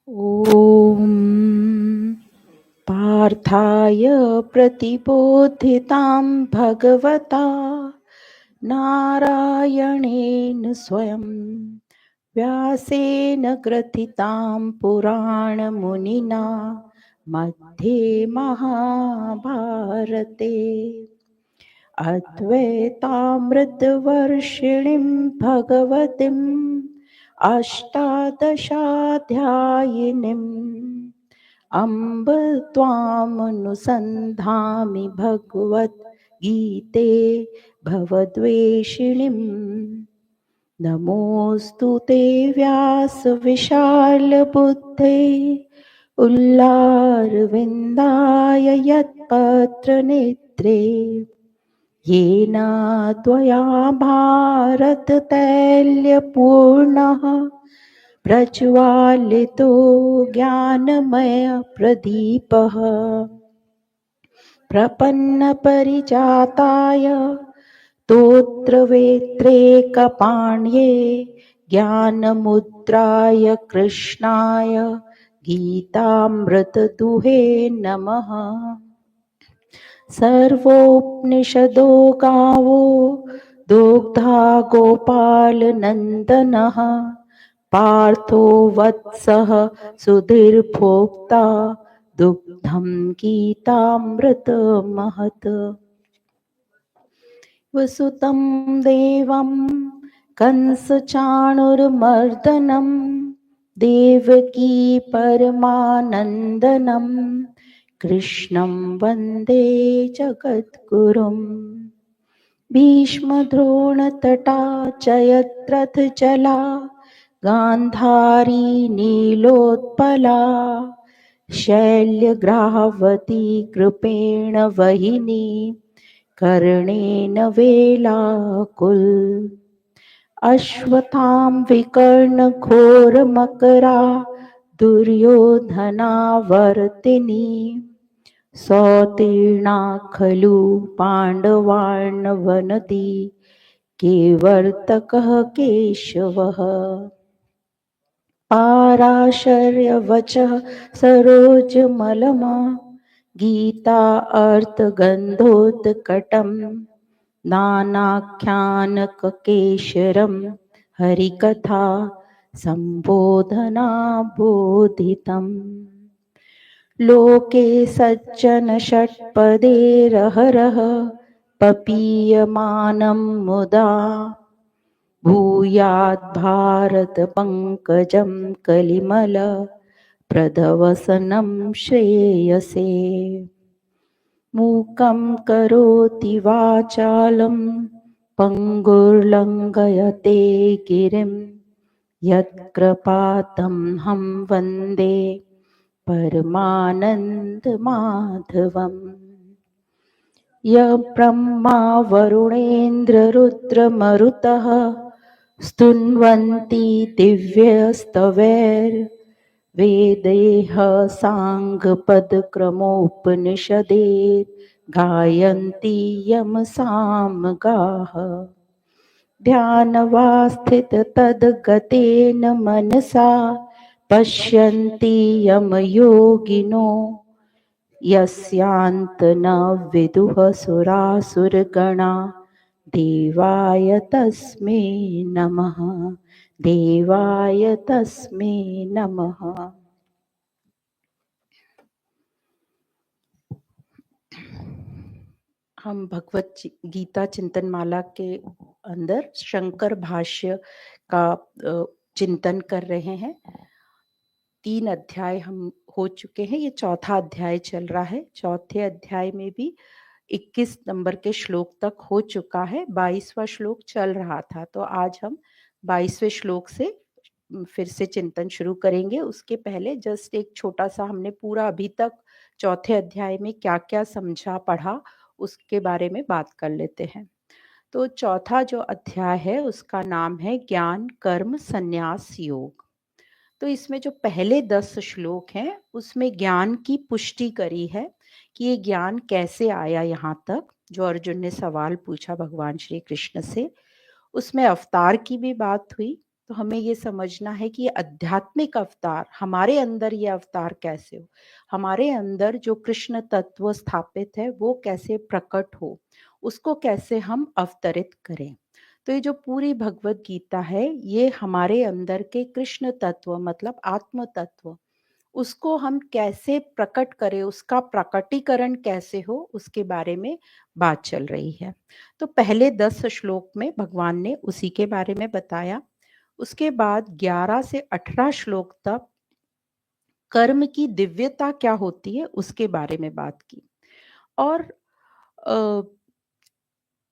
ॐ पार्थाय प्रतिबोधितां भगवता नारायणेन स्वयं व्यासेन ग्रथितां पुराणमुनिना मध्ये महाभारते अद्वैतामृतवर्षिणीं भगवतीम् अष्टादशाध्यायिनीम् अम्ब त्वामनुसन्धामि भगवद्गीते भवद्वेषिणीम् नमोऽस्तु ते व्यासविशालबुद्धे उल्लारविन्दाय यत्पत्रनेत्रे येन त्वया भारततैल्यपूर्णः प्रज्वालितो ज्ञानमयप्रदीपः प्रपन्नपरिजाताय स्तोत्रवेत्रैकपाण्ये ज्ञानमुद्राय कृष्णाय गीतामृतदुहे नमः। सर्वोपनिषदो गावो दुग्धा गोपालनन्दनः पार्थो वत्सः सुधीर्भोक्ता दुग्धं गीतामृतमहत्। वसुतं देवं कंसचाणूरमर्दनं देवकी परमानन्दनं कृष्णं वन्दे जगद्गुरुम्। भीष्मद्रोणतटा जयद्रथजला गान्धारी नीलोत्पला शैलग्राहवती कृपेण वहिनी कर्णेन वेलाकुल अश्वत्थाम विकर्णघोरमकरा दुर्योधनावर्तिनी सौतीर्णा खलु पाण्डवार्णवनदी केवर्तकः केशवः पाराशर्यवचः सरोजमलमा गीता अर्थगन्धोत्कटं नानाख्यानककेशरं हरिकथा सम्बोधनाबोधितम् लोके सज्जन षट्पदेरहरः पपीयमानं मुदा भूयात् भारत पंकजं कलिमल प्रदवसनं श्रेयसे मूकं करोति वाचालं पंगुर्लंघयते गिरिं यत्कृपातं हम वन्दे परमानन्दमाधवम् यः ब्रह्मा वरुणेन्द्ररुद्रमरुतः स्तुन्वन्ति दिव्यस्तवैर्वेदैः साङ्गपदक्रमोपनिषदैर्गायन्ति यमसामगाः ध्यानवास्थिततद्गतेन मनसा पश्यन्ति यमयोगिनो यस्यान्त न विदुः सुरासुरगणा देवाय तस्मै नमः। देवाय तस्मै नमः। हम भगवत गीता चिंतन माला के अंदर शंकर भाष्य का चिंतन कर रहे हैं। 3 अध्याय हम हो चुके हैं, ये चौथा अध्याय चल रहा है। चौथे अध्याय में भी 21 नंबर के श्लोक तक हो चुका है, 22वां श्लोक चल रहा था। तो आज हम 22वें श्लोक से फिर से चिंतन शुरू करेंगे। उसके पहले जस्ट एक छोटा सा हमने पूरा अभी तक चौथे अध्याय में क्या क्या समझा पढ़ा उसके बारे में बात कर लेते हैं। तो चौथा जो अध्याय है उसका नाम है ज्ञान कर्म संन्यास योग। तो इसमें जो पहले 10 श्लोक हैं उसमें ज्ञान की पुष्टि करी है कि ये ज्ञान कैसे आया यहाँ तक, जो अर्जुन ने सवाल पूछा भगवान श्री कृष्ण से। उसमें अवतार की भी बात हुई तो हमें ये समझना है कि ये आध्यात्मिक अवतार, हमारे अंदर ये अवतार कैसे हो, हमारे अंदर जो कृष्ण तत्व स्थापित है वो कैसे प्रकट हो, उसको कैसे हम अवतरित करें। तो ये जो पूरी भगवत गीता है, ये हमारे अंदर के कृष्ण तत्व मतलब आत्म तत्व, उसको हम कैसे प्रकट करें, उसका प्रकटीकरण कैसे हो, उसके बारे में बात चल रही है। तो पहले 10 श्लोक में भगवान ने उसी के बारे में बताया। उसके बाद 11 से 18 श्लोक तक कर्म की दिव्यता क्या होती है उसके बारे में बात की। और अ,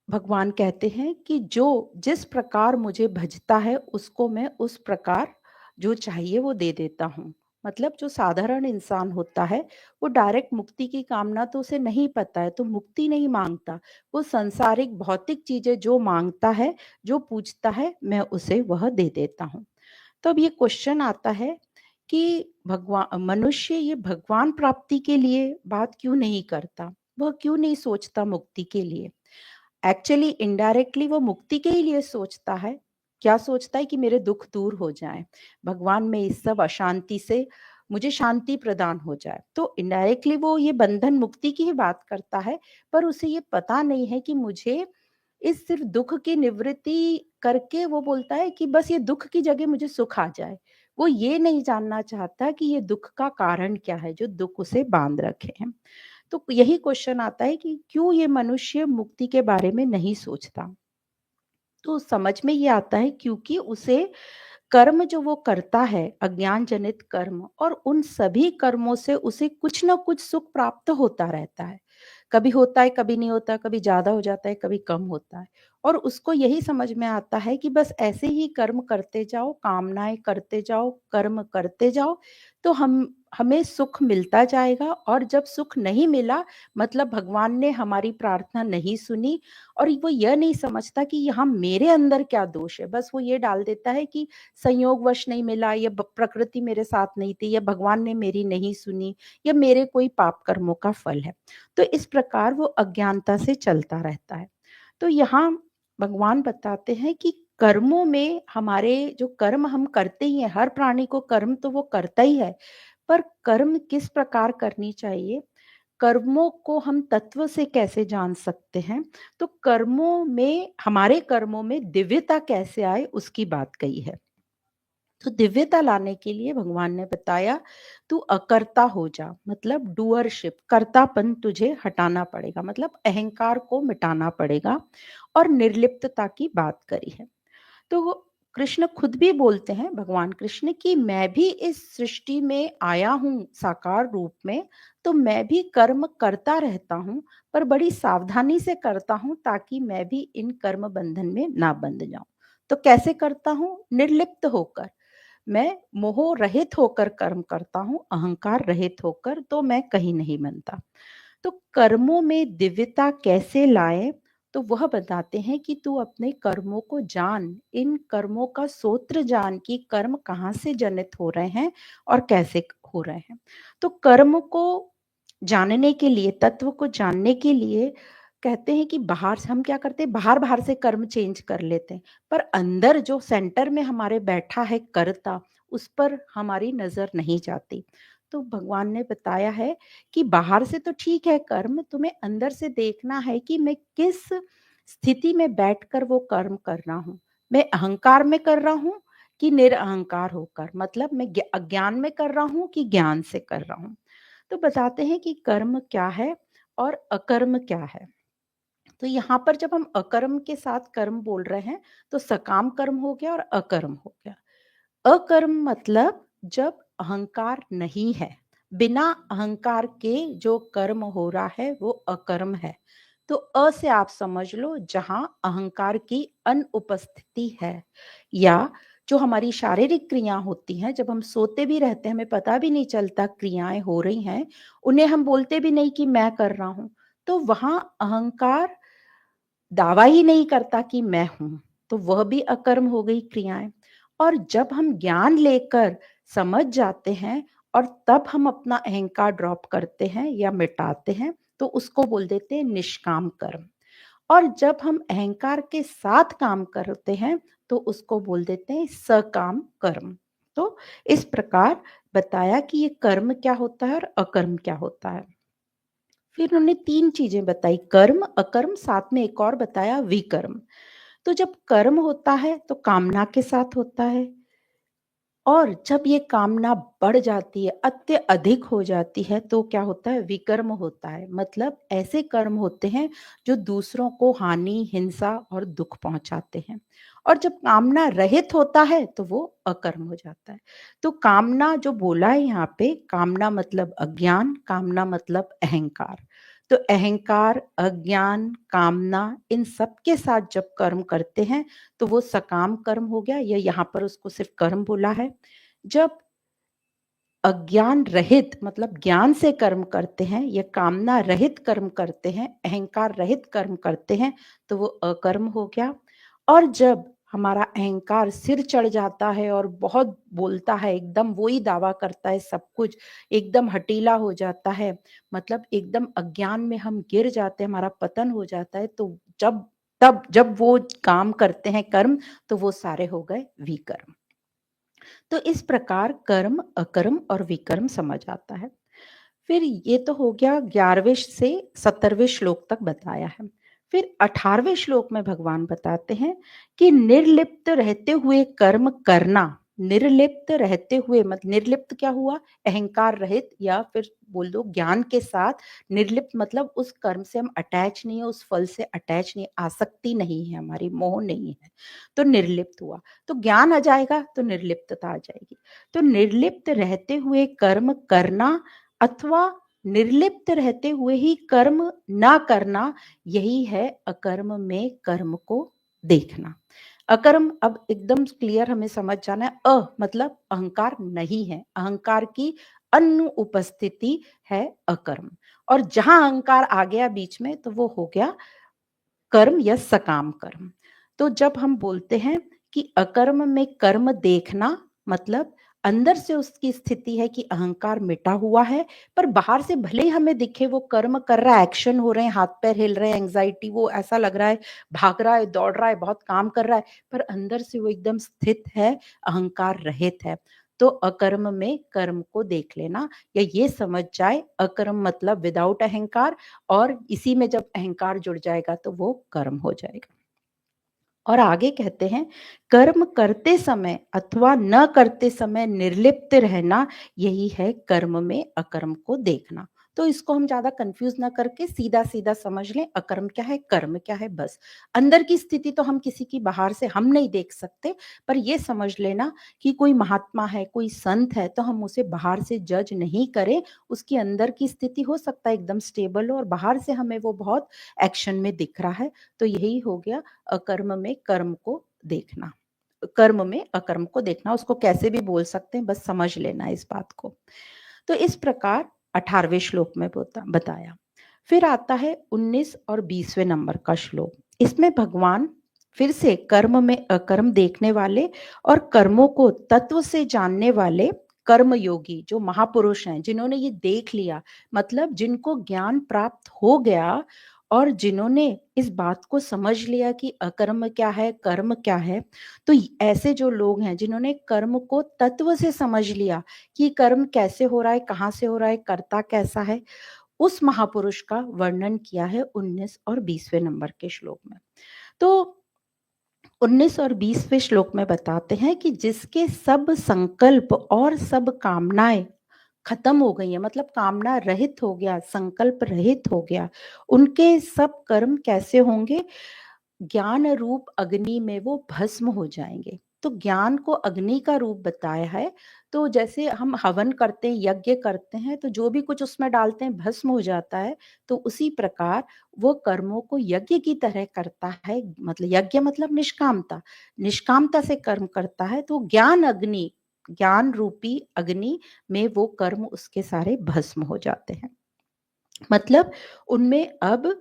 भगवान कहते हैं कि जो जिस प्रकार मुझे भजता है उसको मैं उस प्रकार जो चाहिए वो दे देता हूँ। मतलब जो साधारण इंसान होता है वो डायरेक्ट मुक्ति की कामना तो उसे नहीं पता है, तो मुक्ति नहीं मांगता। वो सांसारिक भौतिक चीजें जो मांगता है, जो पूछता है, मैं उसे वह दे देता हूँ। तो अब ये क्वेश्चन आता है कि भगवान मनुष्य ये भगवान प्राप्ति के लिए बात क्यों नहीं करता, वह क्यों नहीं सोचता मुक्ति के लिए। एक्चुअली इनडायरेक्टली वो मुक्ति के ही लिए सोचता है। क्या सोचता है कि मेरे दुख दूर हो जाए, भगवान में इस सब अशांति से मुझे शांति प्रदान हो जाए। तो इनडायरेक्टली वो ये बंधन मुक्ति की ही बात करता है, पर उसे ये पता नहीं है कि मुझे इस सिर्फ दुख की निवृत्ति करके वो बोलता है कि बस ये दुख की जगह मुझे सुख आ जाए। वो ये नहीं जानना चाहता कि ये दुख का कारण क्या है जो दुख उसे बांध रखे हैं। तो यही क्वेश्चन आता है कि क्यों ये मनुष्य मुक्ति के बारे में नहीं सोचता। तो समझ में ये आता है क्योंकि उसे कर्म जो वो करता है, अज्ञान जनित कर्म, और उन सभी कर्मों से उसे कुछ ना कुछ सुख प्राप्त होता रहता है। कभी होता है, कभी नहीं होता, कभी ज्यादा हो जाता है, कभी कम होता है। और उसको यही समझ में आता है कि बस ऐसे ही कर्म करते जाओ, कामनाएं करते जाओ, कर्म करते जाओ, तो हमें सुख मिलता जाएगा। और जब सुख नहीं मिला मतलब भगवान ने हमारी प्रार्थना नहीं सुनी, और वो यह नहीं समझता कि यहाँ मेरे अंदर क्या दोष है, बस वो ये डाल देता है कि संयोगवश नहीं मिला, या प्रकृति मेरे साथ नहीं थी, या भगवान ने मेरी नहीं सुनी, या मेरे कोई पाप कर्मों का फल है। तो इस प्रकार वो अज्ञानता से चलता रहता है। तो यहाँ भगवान बताते हैं कि कर्मों में हमारे जो कर्म हम करते ही हैं, हर प्राणी को कर्म तो वो करता ही है, पर कर्म किस प्रकार करनी चाहिए, कर्मों को हम तत्व से कैसे जान सकते हैं, तो कर्मों में हमारे कर्मों में दिव्यता कैसे आए उसकी बात कही है। तो दिव्यता लाने के लिए भगवान ने बताया तू अकर्ता हो जा, मतलब डूअरशिप, कर्तापन तुझे हटाना पड़ेगा, मतलब अहंकार को मिटाना पड़ेगा, और निर्लिप्तता की बात करी है। तो कृष्ण खुद भी बोलते हैं, भगवान कृष्ण, कि मैं भी इस सृष्टि में आया हूँ साकार रूप में, तो मैं भी कर्म करता रहता हूँ, पर बड़ी सावधानी से करता हूँ ताकि मैं भी इन कर्म बंधन में ना बंध जाऊं। तो कैसे करता हूँ, निर्लिप्त होकर, मैं मोह रहित होकर कर्म करता हूँ, अहंकार रहित होकर, तो मैं कहीं नहीं बनता। तो कर्मों में दिव्यता कैसे लाए, तो वह बताते हैं कि तू अपने कर्मों को जान, इन कर्मों का सूत्र जान कि कर्म कहाँ से जनित हो रहे हैं और कैसे हो रहे हैं। तो कर्म को जानने के लिए, तत्व को जानने के लिए कहते हैं कि बाहर से हम क्या करते हैं, बाहर बाहर से कर्म चेंज कर लेते हैं, पर अंदर जो सेंटर में हमारे बैठा है कर्ता, उस पर हमारी नजर नहीं जाती। तो भगवान ने बताया है कि बाहर से तो ठीक है कर्म, तुम्हें अंदर से देखना है कि मैं किस स्थिति में बैठकर वो कर्म कर रहा हूँ। मैं अहंकार में कर रहा हूँ कि निरअहकार होकर, मतलब मैं अज्ञान में कर रहा हूँ कि ज्ञान से कर रहा हूँ। तो बताते हैं कि कर्म क्या है और अकर्म क्या है। तो यहाँ पर जब हम अकर्म के साथ कर्म बोल रहे हैं, तो सकाम कर्म हो गया और अकर्म हो गया। अकर्म मतलब जब अहंकार नहीं है, बिना अहंकार के जो कर्म हो रहा है वो अकर्म है। तो अ से आप समझ लो जहां अहंकार की अनुपस्थिति है, या जो हमारी शारीरिक क्रिया होती हैं, जब हम सोते भी रहते हैं हमें पता भी नहीं चलता क्रियाएं हो रही हैं, उन्हें हम बोलते भी नहीं कि मैं कर रहा हूं, तो वहां अहंकार दावा ही नहीं करता कि मैं हूं, तो वह भी अकर्म हो गई क्रियाएं। और जब हम ज्ञान लेकर समझ जाते हैं और तब हम अपना अहंकार ड्रॉप करते हैं या मिटाते हैं, तो उसको बोल देते हैं निष्काम कर्म। और जब हम अहंकार के साथ काम करते हैं तो उसको बोल देते हैं सकाम कर्म। तो इस प्रकार बताया कि ये कर्म क्या होता है और अकर्म क्या होता है। फिर उन्होंने 3 चीज़ें बताई, कर्म, अकर्म, साथ में एक और बताया विकर्म। तो जब कर्म होता है तो कामना के साथ होता है, और जब ये कामना बढ़ जाती है, अत्यधिक हो जाती है, तो क्या होता है, विकर्म होता है। मतलब ऐसे कर्म होते हैं जो दूसरों को हानि, हिंसा और दुख पहुंचाते हैं। और जब कामना रहित होता है तो वो अकर्म हो जाता है। तो कामना जो बोला है यहाँ पे, कामना मतलब अज्ञान, कामना मतलब अहंकार। तो अहंकार, अज्ञान, कामना, इन सब के साथ जब कर्म करते हैं तो वो सकाम कर्म हो गया, या यहाँ पर उसको सिर्फ कर्म बोला है। जब अज्ञान रहित मतलब ज्ञान से कर्म करते हैं, या कामना रहित कर्म करते हैं, अहंकार रहित कर्म करते हैं, तो वो अकर्म हो गया। और जब हमारा अहंकार सिर चढ़ जाता है और बहुत बोलता है, एकदम वो ही दावा करता है सब कुछ, एकदम हठीला हो जाता है, मतलब एकदम अज्ञान में हम गिर जाते हैं, हमारा पतन हो जाता है, तो जब वो काम करते हैं कर्म, तो वो सारे हो गए विकर्म। तो इस प्रकार कर्म, अकर्म और विकर्म समझ आता है। फिर ये तो हो गया 11वें से 17वें श्लोक तक बताया है। फिर 18वें श्लोक में भगवान बताते हैं कि निर्लिप्त रहते हुए कर्म करना। निर्लिप्त रहते हुए मतलब निर्लिप्त क्या हुआ, अहंकार रहित, या फिर बोल दो ज्ञान के साथ। निर्लिप्त मतलब उस कर्म से हम अटैच नहीं है, उस फल से अटैच नहीं, आसक्ति नहीं है, हमारी मोह नहीं है, तो निर्लिप्त हुआ। तो ज्ञान आ जाएगा तो निर्लिप्तता आ जाएगी। तो निर्लिप्त रहते हुए कर्म करना, अथवा निर्लिप्त रहते हुए ही कर्म ना करना, यही है अकर्म में कर्म को देखना। अकर्म, अब एकदम क्लियर हमें समझ जाना है, मतलब अहंकार नहीं है, अहंकार की अनुपस्थिति है अकर्म। और जहां अहंकार आ गया बीच में तो वो हो गया कर्म या सकाम कर्म। तो जब हम बोलते हैं कि अकर्म में कर्म देखना, मतलब अंदर से उसकी स्थिति है कि अहंकार मिटा हुआ है, पर बाहर से भले ही हमें दिखे वो कर्म कर रहा है, एक्शन हो रहे हैं, हाथ पैर हिल रहे हैं, एंजाइटी, वो ऐसा लग रहा है भाग रहा है, दौड़ रहा है, बहुत काम कर रहा है, पर अंदर से वो एकदम स्थित है, अहंकार रहित है। तो अकर्म में कर्म को देख लेना, या ये समझ जाए अकर्म मतलब विदाउट अहंकार, और इसी में जब अहंकार जुड़ जाएगा तो वो कर्म हो जाएगा। और आगे कहते हैं, कर्म करते समय अथवा न करते समय निर्लिप्त रहना, यही है कर्म में अकर्म को देखना। तो इसको हम ज्यादा कंफ्यूज ना करके सीधा सीधा समझ लें, अकर्म क्या है, कर्म क्या है, बस। अंदर की स्थिति तो हम किसी की बाहर से हम नहीं देख सकते, पर ये समझ लेना कि कोई महात्मा है, कोई संत है, तो हम उसे बाहर से जज नहीं करें। उसकी अंदर की स्थिति हो सकता है एकदम स्टेबल हो, और बाहर से हमें वो बहुत एक्शन में दिख रहा है। तो यही हो गया अकर्म में कर्म को देखना, कर्म में अकर्म को देखना, उसको कैसे भी बोल सकते हैं, बस समझ लेना इस बात को। तो इस प्रकार 18वें श्लोक में बताया। फिर आता है 19 और 20वें नंबर का श्लोक। इसमें भगवान फिर से कर्म में अकर्म देखने वाले और कर्मों को तत्व से जानने वाले कर्म योगी, जो महापुरुष हैं, जिन्होंने ये देख लिया, मतलब जिनको ज्ञान प्राप्त हो गया, और जिन्होंने इस बात को समझ लिया कि अकर्म क्या है, कर्म क्या है। तो ऐसे जो लोग हैं जिन्होंने कर्म को तत्व से समझ लिया कि कर्म कैसे हो रहा है, कहाँ से हो रहा है, करता कैसा है, उस महापुरुष का वर्णन किया है 19 और 20वें नंबर के श्लोक में। तो 19 और 20वें श्लोक में बताते हैं कि जिसके सब संकल्प और सब कामनाएं खत्म हो गई है, मतलब कामना रहित हो गया, संकल्प रहित हो गया, उनके सब कर्म कैसे होंगे, ज्ञान रूप अग्नि में वो भस्म हो जाएंगे। तो ज्ञान को अग्नि का रूप बताया है। तो जैसे हम हवन करते हैं, यज्ञ करते हैं, तो जो भी कुछ उसमें डालते हैं भस्म हो जाता है। तो उसी प्रकार वो कर्मों को यज्ञ की तरह करता है, मतलब यज्ञ मतलब निष्कामता, निष्कामता से कर्म करता है। तो ज्ञान अग्नि, ज्ञान रूपी अग्नि में वो कर्म उसके सारे भस्म हो जाते हैं। मतलब उनमें अब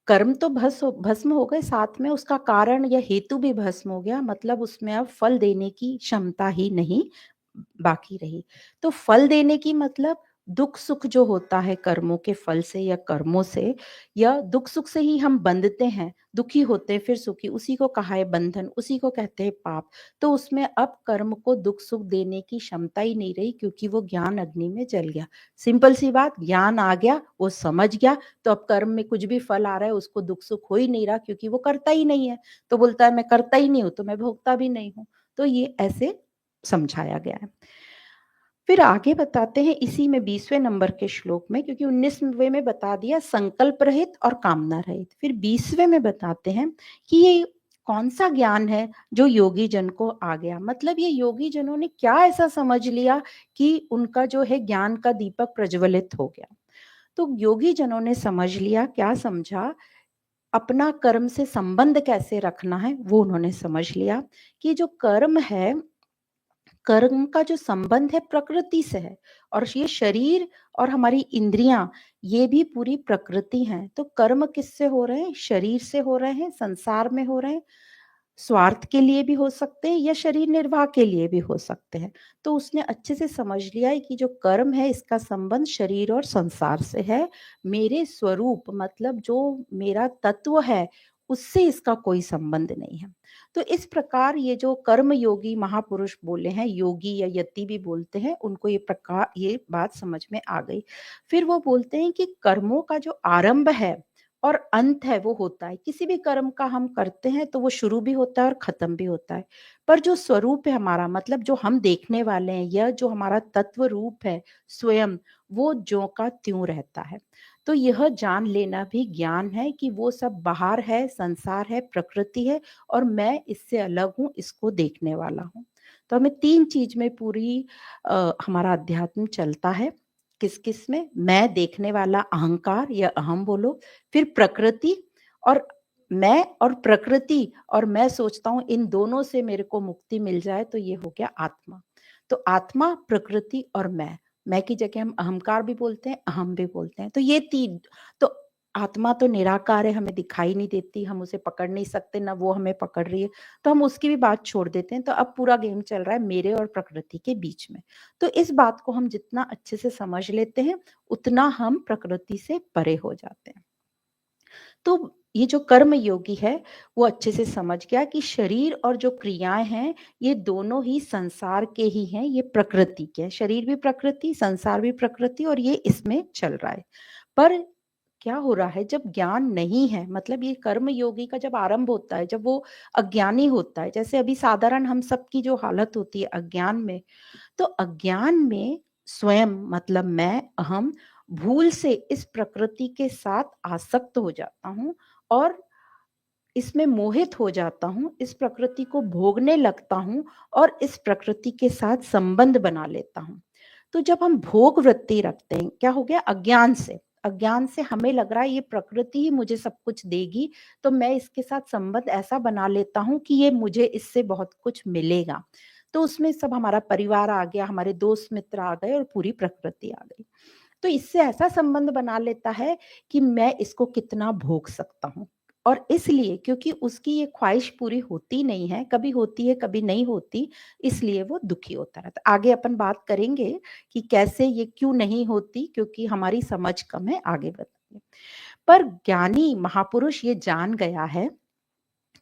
कर्म तो भस्म हो गए, साथ में उसका कारण या हेतु भी भस्म हो गया, मतलब उसमें अब फल देने की क्षमता ही नहीं बाकी रही। तो फल देने की मतलब दुख सुख जो होता है कर्मों के फल से या कर्मों से, या दुख सुख से ही हम बंधते हैं, दुखी होते हैं फिर सुखी, उसी को कहा है बंधन, उसी को कहते हैं पाप। तो उसमें अब कर्म को दुख सुख देने की क्षमता ही नहीं रही, क्योंकि वो ज्ञान अग्नि में जल गया। सिंपल सी बात, ज्ञान आ गया, वो समझ गया, तो अब कर्म में कुछ भी फल आ रहा है उसको दुख सुख हो ही नहीं रहा, क्योंकि वो करता ही नहीं है। तो बोलता है मैं करता ही नहीं हूं तो मैं भोगता भी नहीं हूं। तो ये ऐसे समझाया गया है। फिर आगे बताते हैं इसी में 20वें नंबर के श्लोक में, क्योंकि 19वें में बता दिया संकल्प रहित और कामना रहित। फिर 20वें में बताते हैं कि ये कौन सा ज्ञान है जो योगी जन को आ गया, मतलब ये योगी जनों ने क्या ऐसा समझ लिया कि उनका जो है ज्ञान का दीपक प्रज्वलित हो गया। तो योगी जनों ने समझ लिया, क्या समझा, अपना कर्म से संबंध कैसे रखना है वो उन्होंने समझ लिया। कि जो कर्म है, कर्म का जो संबंध है प्रकृति से है, और ये शरीर और हमारी इंद्रियां ये भी पूरी प्रकृति हैं। तो कर्म किससे हो रहे हैं, शरीर से हो रहे हैं, संसार में हो रहे हैं। स्वार्थ के लिए भी हो सकते हैं या शरीर निर्वाह के लिए भी हो सकते हैं। तो उसने अच्छे से समझ लिया है कि जो कर्म है इसका संबंध शरीर और संसार से है। मेरे स्वरूप मतलब जो मेरा तत्व है उससे इसका कोई संबंध नहीं है। तो इस प्रकार ये जो कर्म योगी महापुरुष बोले हैं, योगी या यति भी बोलते हैं, उनको ये बात समझ में आ गई। फिर वो बोलते हैं कि कर्मों का जो आरंभ है और अंत है वो होता है। किसी भी कर्म का हम करते हैं तो वो शुरू भी होता है और खत्म भी होता है। पर जो स्वरूप है हमारा, मतलब जो हम देखने वाले हैं या जो हमारा तत्व रूप है स्वयं, वो ज्यों का त्यों रहता है। तो यह जान लेना भी ज्ञान है कि वो सब बाहर है, संसार है, प्रकृति है, और मैं इससे अलग हूँ, इसको देखने वाला हूँ। तो हमें तीन चीज में पूरी हमारा अध्यात्म चलता है। किस किस में, मैं देखने वाला अहंकार या अहम बोलो, फिर प्रकृति और मैं, और प्रकृति और मैं सोचता हूं इन दोनों से मेरे को मुक्ति मिल जाए तो ये हो गया आत्मा। तो आत्मा, प्रकृति और मैं की जगह हम अहंकार भी बोलते हैं, अहम भी बोलते हैं। तो ये तीन। तो आत्मा तो निराकार है, हमें दिखाई नहीं देती, हम उसे पकड़ नहीं सकते, ना वो हमें पकड़ रही है, तो हम उसकी भी बात छोड़ देते हैं। तो अब पूरा गेम चल रहा है मेरे और प्रकृति के बीच में। तो इस बात को हम जितना अच्छे से समझ लेते हैं उतना हम प्रकृति से परे हो जाते हैं। तो ये जो कर्म योगी है वो अच्छे से समझ गया कि शरीर और जो क्रियाएं हैं ये दोनों ही संसार के ही हैं, ये प्रकृति के हैं। शरीर भी प्रकृति, संसार भी प्रकृति, और ये इसमें चल रहा है। पर क्या हो रहा है, जब ज्ञान नहीं है, मतलब ये कर्म योगी का जब आरंभ होता है, जब वो अज्ञानी होता है, जैसे अभी साधारण हम सबकी जो हालत होती है अज्ञान में, तो अज्ञान में स्वयं मतलब मैं, अहम, भूल से इस प्रकृति के साथ आसक्त हो जाता हूँ और इसमें मोहित हो जाता हूँ, इस प्रकृति को भोगने लगता हूँ और इस प्रकृति के साथ संबंध बना लेता हूँ। तो जब हम भोग वृत्ति रखते हैं, क्या हो गया, अज्ञान से हमें लग रहा है ये प्रकृति ही मुझे सब कुछ देगी, तो मैं इसके साथ संबंध ऐसा बना लेता हूँ कि ये मुझे इससे बहुत कुछ मिलेगा। तो उसमें सब हमारा परिवार आ गया, हमारे दोस्त मित्र आ गए और पूरी प्रकृति आ गई। तो इससे ऐसा संबंध बना लेता है कि मैं इसको कितना भोग सकता हूँ। और इसलिए क्योंकि उसकी ये ख्वाहिश पूरी होती नहीं है, कभी होती है कभी नहीं होती, इसलिए वो दुखी होता रहता है। आगे अपन बात करेंगे कि कैसे ये क्यों नहीं होती, क्योंकि हमारी समझ कम है, आगे बताएंगे। पर ज्ञानी महापुरुष ये जान गया है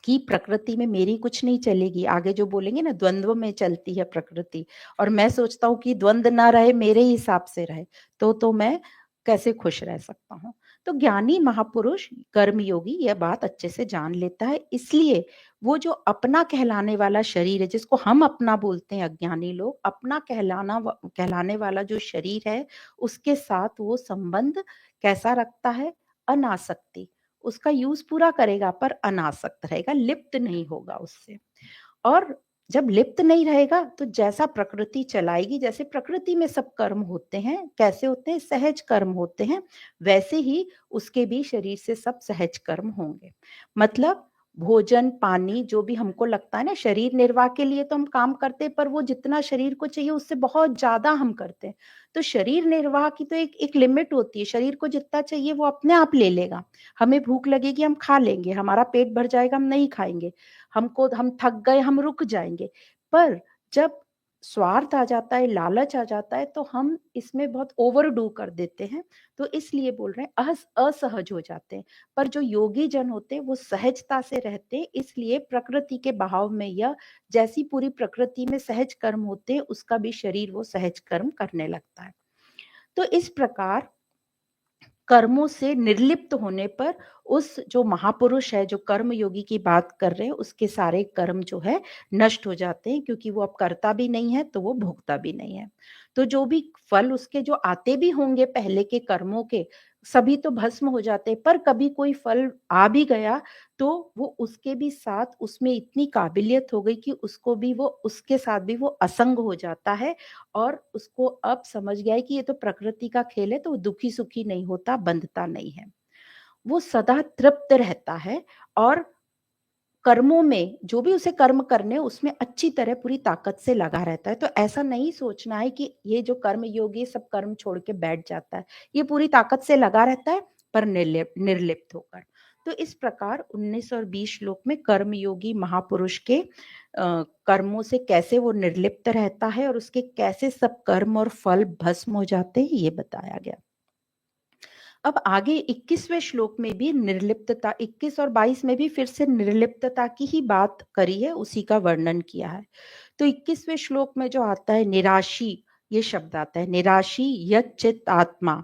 कि प्रकृति में मेरी कुछ नहीं चलेगी। आगे जो बोलेंगे ना, द्वंद्व में चलती है प्रकृति, और मैं सोचता हूँ कि द्वंद्व ना रहे, मेरे हिसाब से रहे, तो मैं कैसे खुश रह सकता हूँ। तो ज्ञानी महापुरुष कर्मयोगी यह बात अच्छे से जान लेता है, इसलिए वो जो अपना कहलाने वाला शरीर है, जिसको हम अपना बोलते हैं अज्ञानी लोग, अपना कहलाने वाला जो शरीर है उसके साथ वो संबंध कैसा रखता है, अनासक्ति। उसका यूज पूरा करेगा पर अनासक्त रहेगा, लिप्त नहीं होगा उससे। और जब लिप्त नहीं रहेगा तो जैसा प्रकृति चलाएगी, जैसे प्रकृति में सब कर्म होते हैं, कैसे होते हैं, सहज कर्म होते हैं, वैसे ही उसके भी शरीर से सब सहज कर्म होंगे। मतलब भोजन पानी जो भी हमको लगता है ना, शरीर निर्वाह के लिए तो हम काम करते हैं, पर वो जितना शरीर को चाहिए उससे बहुत ज्यादा हम करते हैं। तो शरीर निर्वाह की तो एक एक लिमिट होती है, शरीर को जितना चाहिए वो अपने आप ले लेगा। हमें भूख लगेगी हम खा लेंगे, हमारा पेट भर जाएगा हम नहीं खाएंगे, हम थक गए हम रुक जाएंगे। पर जब स्वार्थ आ जाता है, लालच आ जाता है, तो हम इसमें बहुत ओवरडू कर देते हैं। तो इसलिए बोल रहे हैं असहज हो जाते हैं। पर जो योगी जन होते हैं वो सहजता से रहते हैं, इसलिए प्रकृति के बहाव में या जैसी पूरी प्रकृति में सहज कर्म होते हैं, उसका भी शरीर वो सहज कर्म करने लगता है। तो इस प्रकार कर्मों से निर्लिप्त होने पर उस जो महापुरुष है, जो कर्म योगी की बात कर रहे हैं, उसके सारे कर्म जो है नष्ट हो जाते हैं, क्योंकि वो अब करता भी नहीं है तो वो भोगता भी नहीं है। तो जो भी फल उसके जो आते भी होंगे पहले के कर्मों के, सभी तो भस्म हो जाते हैं, पर कभी कोई फल आ भी गया तो वो उसके भी साथ उसमें इतनी काबिलियत हो गई कि उसको भी वो उसके साथ भी वो असंग हो जाता है, और उसको अब समझ गया है कि ये तो प्रकृति का खेल है, तो वो दुखी सुखी नहीं होता, बंधता नहीं है। वो सदा तृप्त रहता है, और कर्मों में जो भी उसे कर्म करने उसमें अच्छी तरह पूरी ताकत से लगा रहता है। तो ऐसा नहीं सोचना है कि ये जो कर्म योगी सब कर्म छोड़ के बैठ जाता है। ये पूरी ताकत से लगा रहता है, पर निर्लिप्त होकर। तो इस प्रकार 19 और 20 श्लोक में कर्मयोगी महापुरुष के कर्मों से कैसे वो निर्लिप्त रहता है और उसके कैसे सब कर्म और फल भस्म हो जाते हैं, ये बताया गया। अब आगे 21वें श्लोक में भी निर्लिप्तता, 21 और 22 में भी फिर से निर्लिप्तता की ही बात करी है, उसी का वर्णन किया है। तो 21वें श्लोक में जो आता है निराशी, ये शब्द आता है, निराशी यच्चित आत्मा।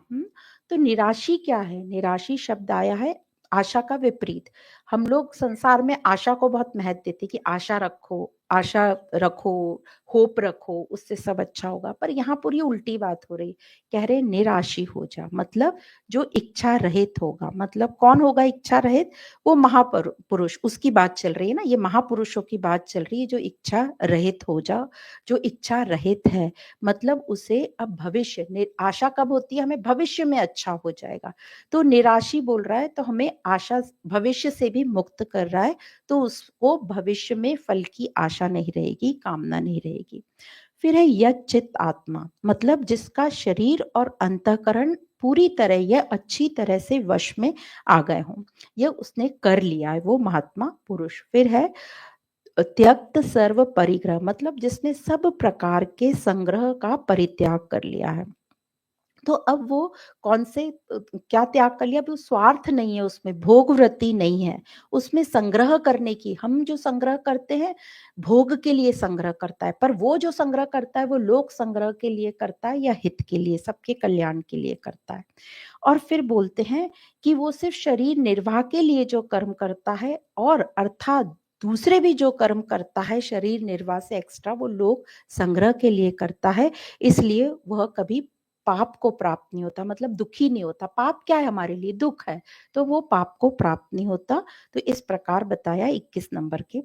तो निराशी क्या है? निराशी शब्द आया है आशा का विपरीत। हम लोग संसार में आशा को बहुत महत्व देते कि आशा रखो, आशा रखो, होप रखो, उससे सब अच्छा होगा। पर यहाँ पूरी उल्टी बात हो रही। कह रहे निराशी हो जा, मतलब जो इच्छा रहित होगा। मतलब कौन होगा इच्छा रहित? वो महापुरुष, उसकी बात चल रही है ना, ये महापुरुषों की बात चल रही है। जो इच्छा रहित हो जा, जो इच्छा रहित है, मतलब उसे अब भविष्य, आशा कब होती है? हमें भविष्य में अच्छा हो जाएगा। तो निराशी बोल रहा है तो हमें आशा भविष्य से भी मुक्त कर रहा है, तो उसको भविष्य में फल की आशा नहीं रहेगी, कामना नहीं रहेगी। फिर है यच्चित आत्मा, मतलब जिसका शरीर और अंतःकरण पूरी तरह या अच्छी तरह से वश में आ गए हों, यह उसने कर लिया है, वो महात्मा पुरुष। फिर है त्यक्त सर्व परिग्रह, मतलब जिसने सब प्रकार के संग्रह का परित्याग कर लिया है। तो अब वो कौन से क्या त्याग कर लिया? अब वो स्वार्थ नहीं है उसमें, भोग वृत्ति नहीं है उसमें, संग्रह करने की। हम जो संग्रह करते हैं भोग के लिए संग्रह करता है, पर वो जो संग्रह करता है वो लोक संग्रह के लिए करता है या हित के लिए, सबके कल्याण के लिए करता है। और फिर बोलते हैं कि वो सिर्फ शरीर निर्वाह के लिए जो कर्म करता है, और अर्थात दूसरे भी जो कर्म करता है शरीर निर्वाह से एक्स्ट्रा, वो लोग संग्रह के लिए करता है, इसलिए वह कभी पाप को प्राप्त नहीं होता, मतलब दुखी नहीं होता। पाप क्या है? हमारे लिए दुख है, तो वो पाप को प्राप्त नहीं होता। तो इस प्रकार बताया 21 नंबर के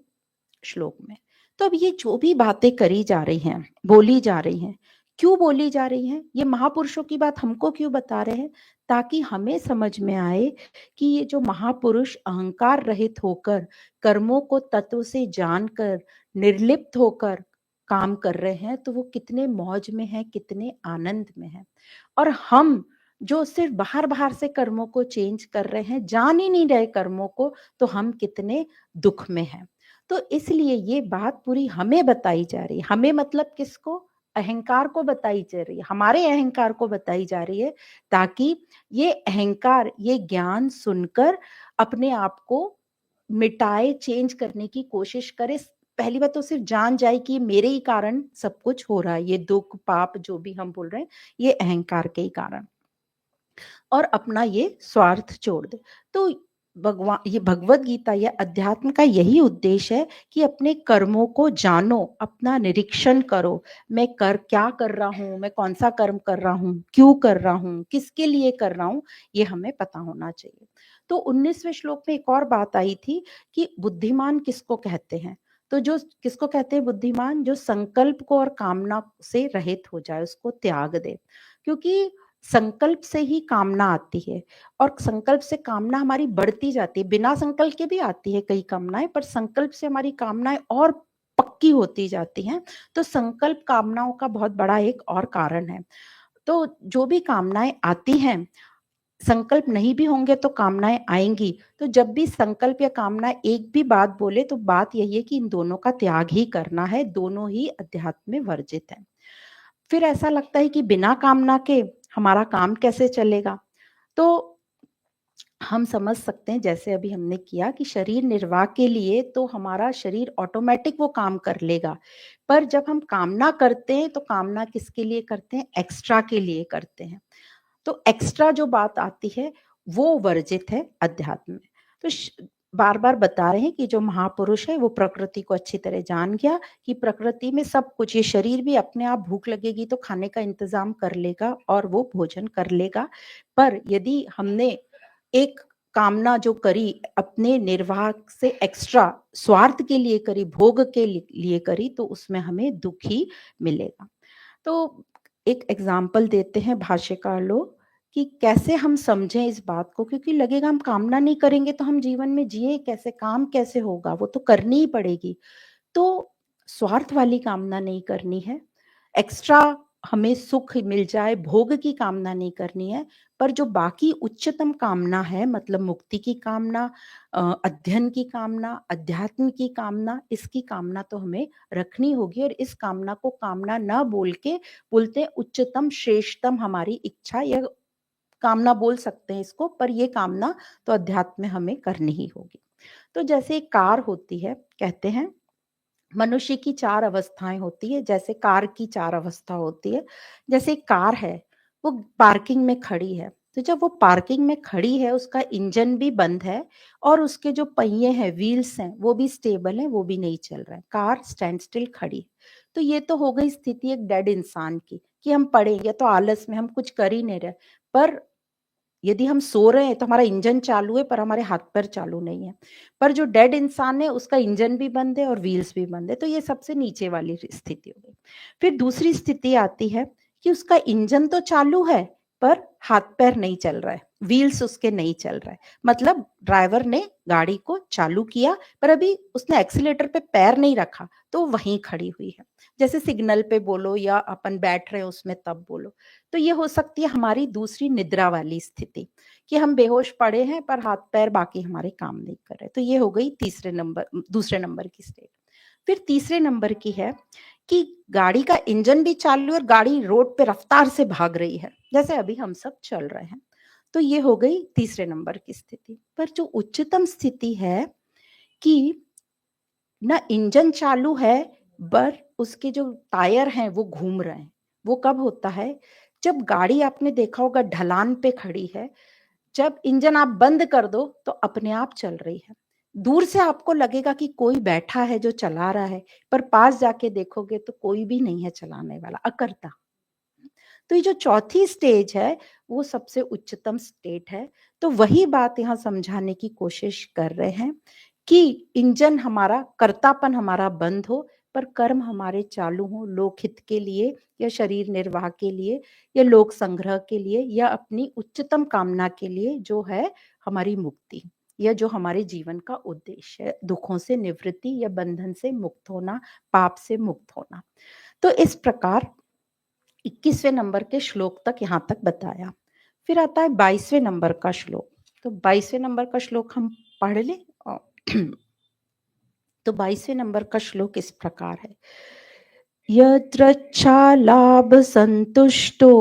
श्लोक में। तो अब ये जो भी बातें करी जा रही हैं, बोली जा रही हैं, क्यों बोली जा रही हैं? ये महापुरुषों की बात हमको क्यों बता रहे हैं? ताकि हमें समझ में आए कि ये जो महापुरुष अहंकार रहित होकर, कर्मों को तत्व से जानकर, निर्लिप्त होकर काम कर रहे हैं, तो वो कितने मौज में हैं, कितने आनंद में हैं। और हम जो सिर्फ बाहर-बाहर से कर्मों को चेंज कर रहे हैं, जान ही नहीं रहे कर्मों को, तो हम कितने दुख में हैं। तो इसलिए ये बात पूरी हमें बताई जा रही है। हमें मतलब किसको? अहंकार को बताई जा रही है, हमारे अहंकार को बताई जा रही है, ताकि ये अहंकार, ये ज्ञान सुनकर अपने आप को मिटाए, चेंज करने की कोशिश करे। पहली बात तो सिर्फ जान जाए कि मेरे ही कारण सब कुछ हो रहा है, ये दुख, पाप जो भी हम बोल रहे हैं, ये अहंकार के ही कारण, और अपना ये स्वार्थ छोड़ दे। तो भगवान, ये भगवत गीता या अध्यात्म का यही उद्देश्य है कि अपने कर्मों को जानो, अपना निरीक्षण करो। मैं क्या कर रहा हूँ, मैं कौन सा कर्म कर रहा हूँ, क्यों कर रहा हूँ, किसके लिए कर रहा हूँ, ये हमें पता होना चाहिए। तो 19वें श्लोक में एक और बात आई थी कि बुद्धिमान किसको कहते हैं? तो जो किसको कहते हैं बुद्धिमान? जो संकल्प को और कामना से रहित हो जाए, उसको त्याग दे। क्योंकि संकल्प से ही कामना आती है, और संकल्प से कामना हमारी बढ़ती जाती है। बिना संकल्प के भी आती है कई कामनाएं, पर संकल्प से हमारी कामनाएं और पक्की होती जाती हैं। तो संकल्प कामनाओं का बहुत बड़ा एक और कारण है। तो जो भी कामनाएं आती हैं, संकल्प नहीं भी होंगे तो कामनाएं आएंगी। तो जब भी संकल्प या कामना एक भी बात बोले तो बात यही है कि इन दोनों का त्याग ही करना है, दोनों ही अध्यात्म में वर्जित है। फिर ऐसा लगता है कि बिना कामना के हमारा काम कैसे चलेगा। तो हम समझ सकते हैं जैसे अभी हमने किया कि शरीर निर्वाह के लिए तो हमारा शरीर ऑटोमेटिक वो काम कर लेगा, पर जब हम कामना करते हैं तो कामना किसके लिए करते हैं, एक्स्ट्रा के लिए करते हैं। तो एक्स्ट्रा जो बात आती है वो वर्जित है अध्यात्म में। तो बार बार बता रहे हैं कि जो महापुरुष है वो प्रकृति को अच्छी तरह जान गया कि प्रकृति में सब कुछ, ये शरीर भी अपने आप भूख लगेगी तो खाने का इंतजाम कर लेगा और वो भोजन कर लेगा। पर यदि हमने एक कामना जो करी अपने निर्वाह से एक्स्ट्रा स्वार्थ के लिए करी, भोग के लिए करी, तो उसमें हमें दुख ही मिलेगा। तो एक एग्जाम्पल देते हैं भाष्यकार लोग कि कैसे हम समझें इस बात को, क्योंकि लगेगा हम कामना नहीं करेंगे तो हम जीवन में जिए कैसे, काम कैसे होगा, वो तो करनी ही पड़ेगी। तो स्वार्थ वाली कामना नहीं करनी है, एक्स्ट्रा हमें सुख मिल जाए भोग की कामना नहीं करनी है, पर जो बाकी उच्चतम कामना है, मतलब मुक्ति की कामना, अध्ययन की कामना, अध्यात्म की कामना, इसकी कामना तो हमें रखनी होगी। और इस कामना को कामना न बोल के बोलते हैं उच्चतम श्रेष्ठतम हमारी इच्छा, या कामना बोल सकते हैं इसको, पर ये कामना तो अध्यात्म में हमें करनी ही होगी। तो जैसे एक कार होती है, कहते हैं मनुष्य की 4 अवस्थाएं होती है, जैसे कार की 4 अवस्था होती है। जैसे एक कार है, वो पार्किंग में खड़ी है, तो जब वो पार्किंग में खड़ी है उसका इंजन भी बंद है और उसके जो पहिए हैं, व्हील्स हैं, वो भी स्टेबल हैं, वो भी नहीं चल रहा है, कार स्टैंड स्टिल खड़ी है। तो ये तो हो गई स्थिति एक डेड इंसान की, कि हम पड़े या तो आलस में हम कुछ कर ही नहीं रहे। पर यदि हम सो रहे हैं तो हमारा इंजन चालू है पर हमारे हाथ पैर चालू नहीं है। पर जो डेड इंसान है उसका इंजन भी बंद है और व्हील्स भी बंद है, तो ये सबसे नीचे वाली स्थिति हो गई। फिर दूसरी स्थिति आती है कि उसका इंजन तो चालू है पर हाथ पैर नहीं चल रहा है, व्हील्स उसके नहीं चल रहा है। मतलब ड्राइवर ने गाड़ी को चालू किया पर अभी उसने एक्सीलेटर पे पैर नहीं रखा, तो वहीं खड़ी हुई है। जैसे सिग्नल पे बोलो या अपन बैठ रहे हैं उसमें तब बोलो। तो ये हो सकती है हमारी दूसरी निद्रा वाली स्थिति, कि हम बेहोश पड़े हैं पर हाथ पैर बाकी हमारे काम नहीं कर रहे। तो ये हो गई दूसरे नंबर की स्टेट। फिर तीसरे नंबर की है कि गाड़ी का इंजन भी चालू है और गाड़ी रोड पे रफ्तार से भाग रही है, जैसे अभी हम सब चल रहे हैं। तो ये हो गई तीसरे नंबर की स्थिति। पर जो उच्चतम स्थिति है कि ना इंजन चालू है, पर उसके जो टायर हैं वो घूम रहे हैं। वो कब होता है, जब गाड़ी आपने देखा होगा ढलान पे खड़ी है, जब इंजन आप बंद कर दो तो अपने आप चल रही है। दूर से आपको लगेगा कि कोई बैठा है जो चला रहा है, पर पास जाके देखोगे तो कोई भी नहीं है चलाने वाला, अकर्ता। तो ये जो चौथी स्टेज है वो सबसे उच्चतम स्टेट है। तो वही बात यहाँ समझाने की कोशिश कर रहे हैं कि इंजन हमारा, कर्तापन हमारा बंद हो पर कर्म हमारे चालू हो, लोक हित के लिए या शरीर निर्वाह के लिए या लोक संग्रह के लिए या अपनी उच्चतम कामना के लिए, जो है हमारी मुक्ति या जो हमारे जीवन का उद्देश्य है, दुखों से निवृत्ति या बंधन से मुक्त होना, पाप से मुक्त होना। तो इस प्रकार 21वें नंबर के श्लोक तक यहाँ तक बताया। फिर आता है 22वें नंबर का श्लोक। तो 22वें नंबर का श्लोक हम पढ़ लें। तो 22वें नंबर का श्लोक इस प्रकार है, यत्रच्छालाभ संतुष्टो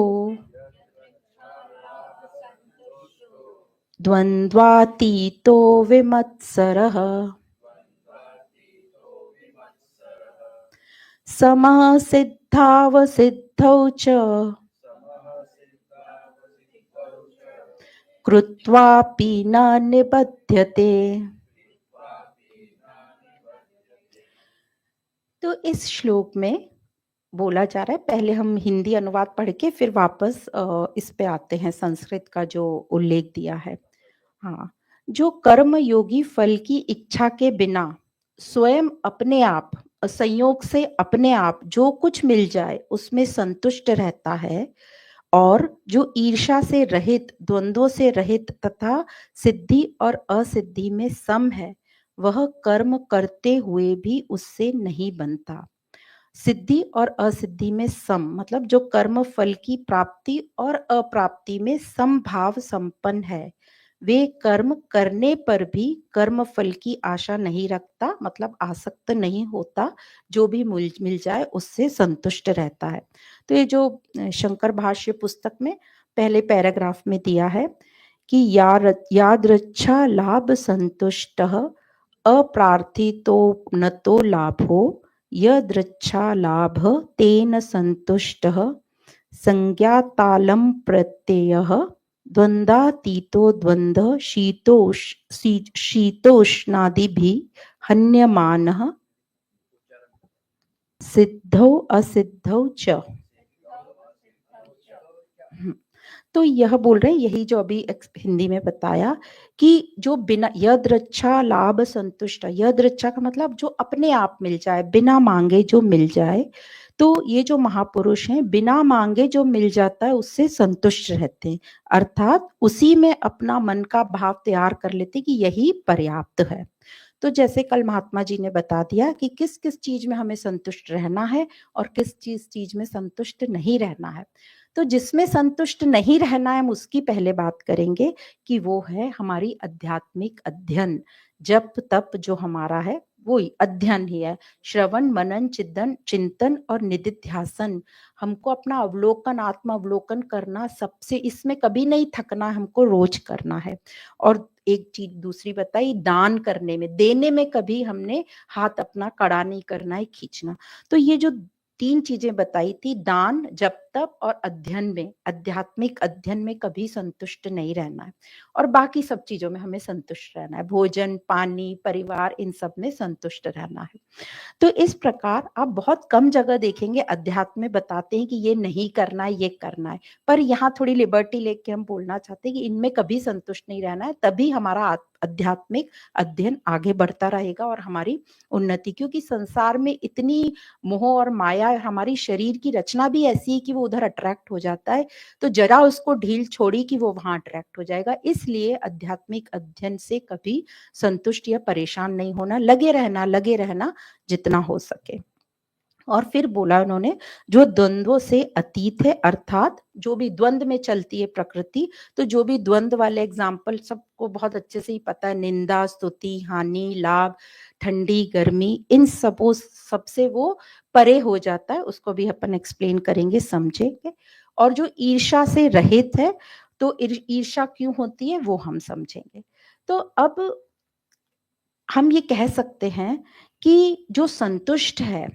द्वन्द्वातीतो विमत्सरः समः सिद्धावसिद्धौ च कृत्वापि न निबध्यते। तो इस श्लोक में बोला जा रहा है, पहले हम हिंदी अनुवाद पढ़ के फिर वापस इस पे आते हैं, संस्कृत का जो उल्लेख दिया है। हाँ, जो कर्म योगी फल की इच्छा के बिना स्वयं अपने आप, संयोग से अपने आप जो कुछ मिल जाए उसमें संतुष्ट रहता है, और जो ईर्ष्या से रहित, द्वंद्वों से रहित तथा सिद्धि और असिद्धि में सम है, वह कर्म करते हुए भी उससे नहीं बनता। सिद्धि और असिद्धि में सम, मतलब जो कर्म फल की प्राप्ति और अप्राप्ति में समभाव संपन्न है, वे कर्म करने पर भी कर्म फल की आशा नहीं रखता, मतलब आसक्त नहीं होता, जो भी मिल जाए उससे संतुष्ट रहता है। तो ये जो शंकर भाष्य पुस्तक में पहले पैराग्राफ में दिया है कि यादृच्छा लाभ संतुष्ट अप्रार्थितो न तो लाभो, यदृच्छा लाभ तेन संतुष्टः संज्ञातालं प्रत्ययः द्वन्द्वातीतो द्वन्द्व शीतोष्णादिभिः हन्यमानः सिद्धौ असिद्धौ च। तो यह बोल रहे हैं, यही जो अभी हिंदी में बताया कि जो बिना यदृच्छा लाभ संतुष्ट, यदृच्छा का मतलब जो अपने आप मिल जाए, बिना मांगे जो मिल जाए, तो ये जो महापुरुष हैं बिना मांगे जो मिल जाता है उससे संतुष्ट रहते हैं, अर्थात उसी में अपना मन का भाव तैयार कर लेते कि यही पर्याप्त है। तो जैसे कल महात्मा जी ने बता दिया कि किस किस चीज में हमें संतुष्ट रहना है और किस चीज में संतुष्ट नहीं रहना है। तो जिसमें संतुष्ट नहीं रहना है हम उसकी पहले बात करेंगे कि वो है हमारी आध्यात्मिक अध्ययन, जप तप जो हमारा है वो अध्ययन ही है, श्रवण मनन चिंतन और निधिध्यासन। हमको अपना अवलोकन, आत्म अवलोकन करना, सबसे इसमें कभी नहीं थकना, हमको रोज करना है। और एक चीज दूसरी बताई, दान करने में, देने में कभी हमने हाथ अपना कड़ा नहीं करना है, खींचना। तो ये जो तीन चीजें बताई थी, दान, जप तप और अध्ययन में, आध्यात्मिक अध्ययन में कभी संतुष्ट नहीं रहना है, और बाकी सब चीजों में हमें संतुष्ट रहना है, भोजन पानी परिवार इन सब में संतुष्ट रहना है। तो इस प्रकार आप बहुत कम जगह देखेंगे अध्यात्म में बताते हैं कि ये नहीं करना है, ये करना है, पर यहाँ थोड़ी लिबर्टी लेके हम बोलना चाहते हैं कि इनमें कभी संतुष्ट नहीं रहना है, तभी हमारा आध्यात्मिक अध्ययन आगे बढ़ता रहेगा और हमारी उन्नति। क्योंकि संसार में इतनी मोह और माया, हमारी शरीर की रचना भी ऐसी है कि वो उधर अट्रैक्ट हो जाता है, तो जरा उसको ढील छोड़ी कि वो वहां अट्रैक्ट हो जाएगा। इसलिए आध्यात्मिक अध्ययन से कभी संतुष्ट या परेशान नहीं होना, लगे रहना जितना हो सके। और फिर बोला उन्होंने जो द्वंद्वों से अतीत है, अर्थात जो भी द्वंद्व में चलती है प्रकृति, तो जो भी द्वंद्व वाले एग्जाम्पल सबको बहुत अच्छे से ही पता है, निंदा स्तुति हानि लाभ ठंडी गर्मी, इन सबसे वो परे हो जाता है, उसको भी अपन एक्सप्लेन करेंगे समझेंगे। और जो ईर्ष्या से रहित है, तो ईर्ष्या क्यों होती है वो हम समझेंगे। तो अब हम ये कह सकते हैं कि जो संतुष्ट है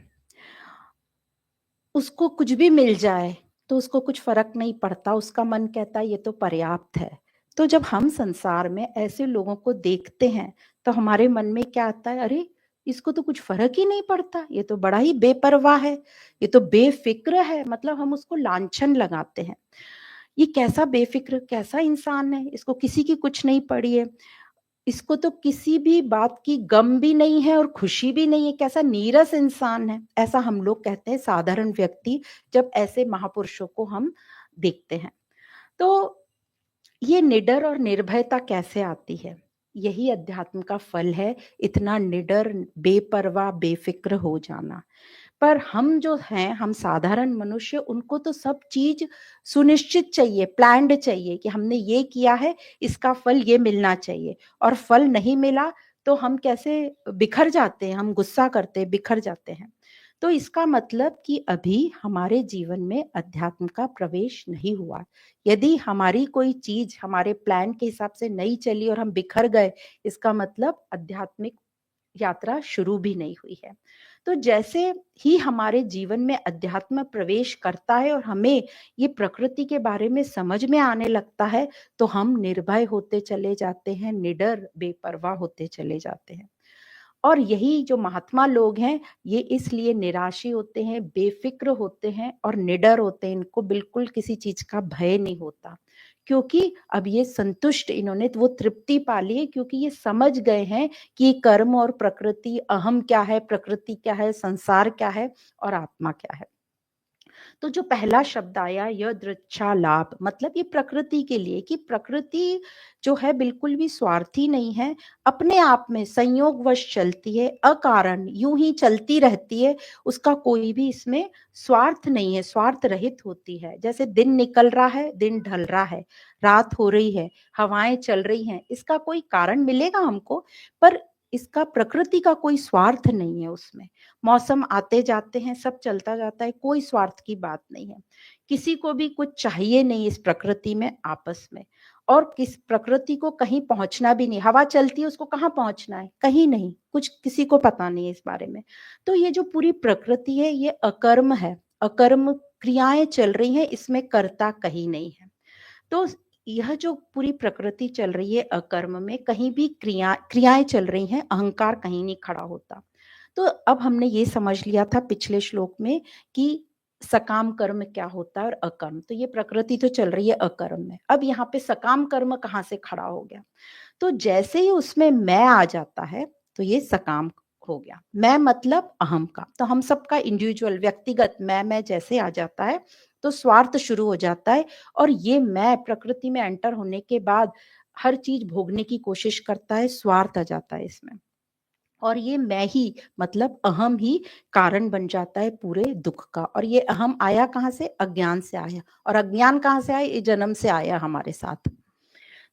उसको कुछ भी मिल जाए तो उसको कुछ फर्क नहीं पड़ता, उसका मन कहता है ये तो पर्याप्त है। तो जब हम संसार में ऐसे लोगों को देखते हैं तो हमारे मन में क्या आता है, अरे इसको तो कुछ फर्क ही नहीं पड़ता, ये तो बड़ा ही बेपरवाह है, ये तो बेफिक्र है, मतलब हम उसको लांछन लगाते हैं। ये कैसा बेफिक्र, कैसा इंसान है, इसको किसी की कुछ नहीं पड़ी है, इसको तो किसी भी बात की गम भी नहीं है और खुशी भी नहीं है, कैसा नीरस इंसान है, ऐसा हम लोग कहते हैं साधारण व्यक्ति जब ऐसे महापुरुषों को हम देखते हैं। तो ये निडर और निर्भयता कैसे आती है, यही अध्यात्म का फल है, इतना निडर बेपरवाह बेफिक्र हो जाना। पर हम जो हैं, हम साधारण मनुष्य, उनको तो सब चीज सुनिश्चित चाहिए, प्लान्ड चाहिए कि हमने ये किया है, इसका फल ये मिलना चाहिए, और फल नहीं मिला तो हम कैसे बिखर जाते हैं, हम गुस्सा करते हैं, बिखर जाते हैं। तो इसका मतलब कि अभी हमारे जीवन में अध्यात्म का प्रवेश नहीं हुआ। यदि हमारी कोई चीज हमारे प्लान के हिसाब से नहीं चली और हम बिखर गए, इसका मतलब आध्यात्मिक यात्रा शुरू भी नहीं हुई है। तो जैसे ही हमारे जीवन में अध्यात्म प्रवेश करता है और हमें ये प्रकृति के बारे में समझ में आने लगता है, तो हम निर्भय होते चले जाते हैं, निडर बेपरवाह होते चले जाते हैं। और यही जो महात्मा लोग हैं, ये इसलिए निराशी होते हैं, बेफिक्र होते हैं और निडर होते हैं, इनको बिल्कुल किसी चीज का भय नहीं होता, क्योंकि अब ये संतुष्ट, इन्होंने वो तृप्ति पा ली है, क्योंकि ये समझ गए हैं कि कर्म और प्रकृति, अहम क्या है, प्रकृति क्या है, संसार क्या है और आत्मा क्या है। तो जो पहला शब्द आया यदृच्छा लाभ, मतलब ये प्रकृति के लिए, कि प्रकृति जो है बिल्कुल भी स्वार्थी नहीं है, अपने आप में संयोगवश चलती है, अकारण यूं ही चलती रहती है, उसका कोई भी इसमें स्वार्थ नहीं है, स्वार्थ रहित होती है। जैसे दिन निकल रहा है, दिन ढल रहा है, रात हो रही है, हवाएं चल रही हैं, इसका कोई कारण मिलेगा हमको, पर इसका प्रकृति का कोई स्वार्थ नहीं है उसमें। मौसम आते जाते हैं, सब चलता जाता है, कोई स्वार्थ की बात नहीं है, किसी को भी कुछ चाहिए नहीं इस प्रकृति में आपस में, और किस प्रकृति को कहीं पहुंचना भी नहीं, हवा चलती है उसको कहाँ पहुंचना है, कहीं नहीं, कुछ किसी को पता नहीं है इस बारे में। तो ये जो पूरी प्रकृति है ये अकर्म है, अकर्म क्रियाएं चल रही हैं, इसमें कर्ता कहीं नहीं है। तो यह जो पूरी प्रकृति चल रही है अकर्म में, कहीं भी क्रियाएं चल रही हैं, अहंकार कहीं नहीं खड़ा होता। तो अब हमने ये समझ लिया था पिछले श्लोक में कि सकाम कर्म क्या होता है और अकर्म, तो ये प्रकृति तो चल रही है अकर्म में। अब यहाँ पे सकाम कर्म कहाँ से खड़ा हो गया, तो जैसे ही उसमें मैं आ जाता है तो ये सकाम हो गया। मैं मतलब अहम का, तो हम सबका इंडिविजुअल व्यक्तिगत मैं जैसे आ जाता है तो स्वार्थ शुरू हो जाता है, और ये मैं प्रकृति में एंटर होने के बाद हर चीज भोगने की कोशिश करता है, स्वार्थ आ जाता है इसमें, और ये मैं ही मतलब अहम ही कारण बन जाता है पूरे दुख का। और ये अहम आया कहाँ से, अज्ञान से आया, और अज्ञान कहाँ से आया, ये जन्म से आया हमारे साथ।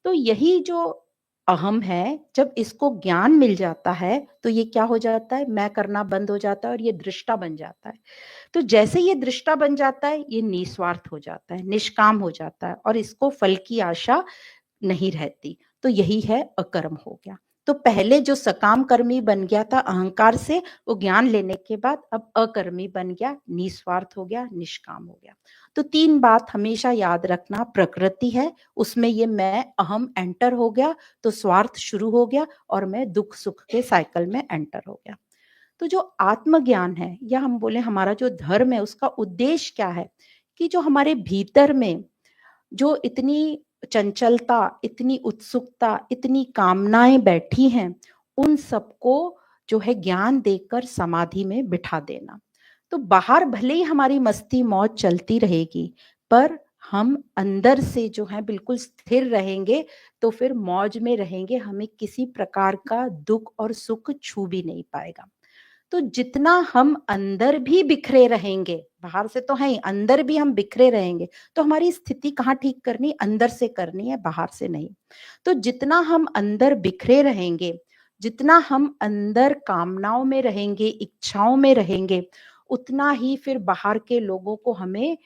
तो यही जो अहम है, जब इसको ज्ञान मिल जाता है तो ये क्या हो जाता है, मैं करना बंद हो जाता है और ये दृष्टा बन जाता है। तो जैसे ये दृष्टा बन जाता है ये निस्वार्थ हो जाता है, निष्काम हो जाता है, और इसको फल की आशा नहीं रहती। तो यही है अकर्म हो गया। तो पहले जो सकाम कर्मी बन गया था अहंकार से, वो ज्ञान लेने के बाद अब अकर्मी बन गया, निस्वार्थ हो गया, निष्काम हो गया। तो तीन बात हमेशा याद रखना, प्रकृति है, उसमें ये मैं अहम एंटर हो गया तो स्वार्थ शुरू हो गया, और मैं दुख सुख के साइकिल में एंटर हो गया। तो जो आत्मज्ञान है, या हम बोले हमारा जो धर्म है, उसका उद्देश्य क्या है, कि जो हमारे भीतर में जो इतनी चंचलता, इतनी उत्सुकता, इतनी कामनाएं बैठी हैं, उन सबको जो है ज्ञान देकर समाधि में बिठा देना। तो बाहर भले ही हमारी मस्ती मौज चलती रहेगी, पर हम अंदर से जो है बिल्कुल स्थिर रहेंगे, तो फिर मौज में रहेंगे, हमें किसी प्रकार का दुख और सुख छू भी नहीं पाएगा। तो जितना हम अंदर भी बिखरे रहेंगे, बाहर से तो है ही, अंदर भी हम बिखरे रहेंगे, तो हमारी स्थिति कहाँ ठीक करनी, अंदर से करनी है, बाहर से नहीं। तो जितना हम अंदर बिखरे रहेंगे, जितना हम अंदर कामनाओं में रहेंगे, इच्छाओं में रहेंगे, उतना ही फिर बाहर के लोगों को हमें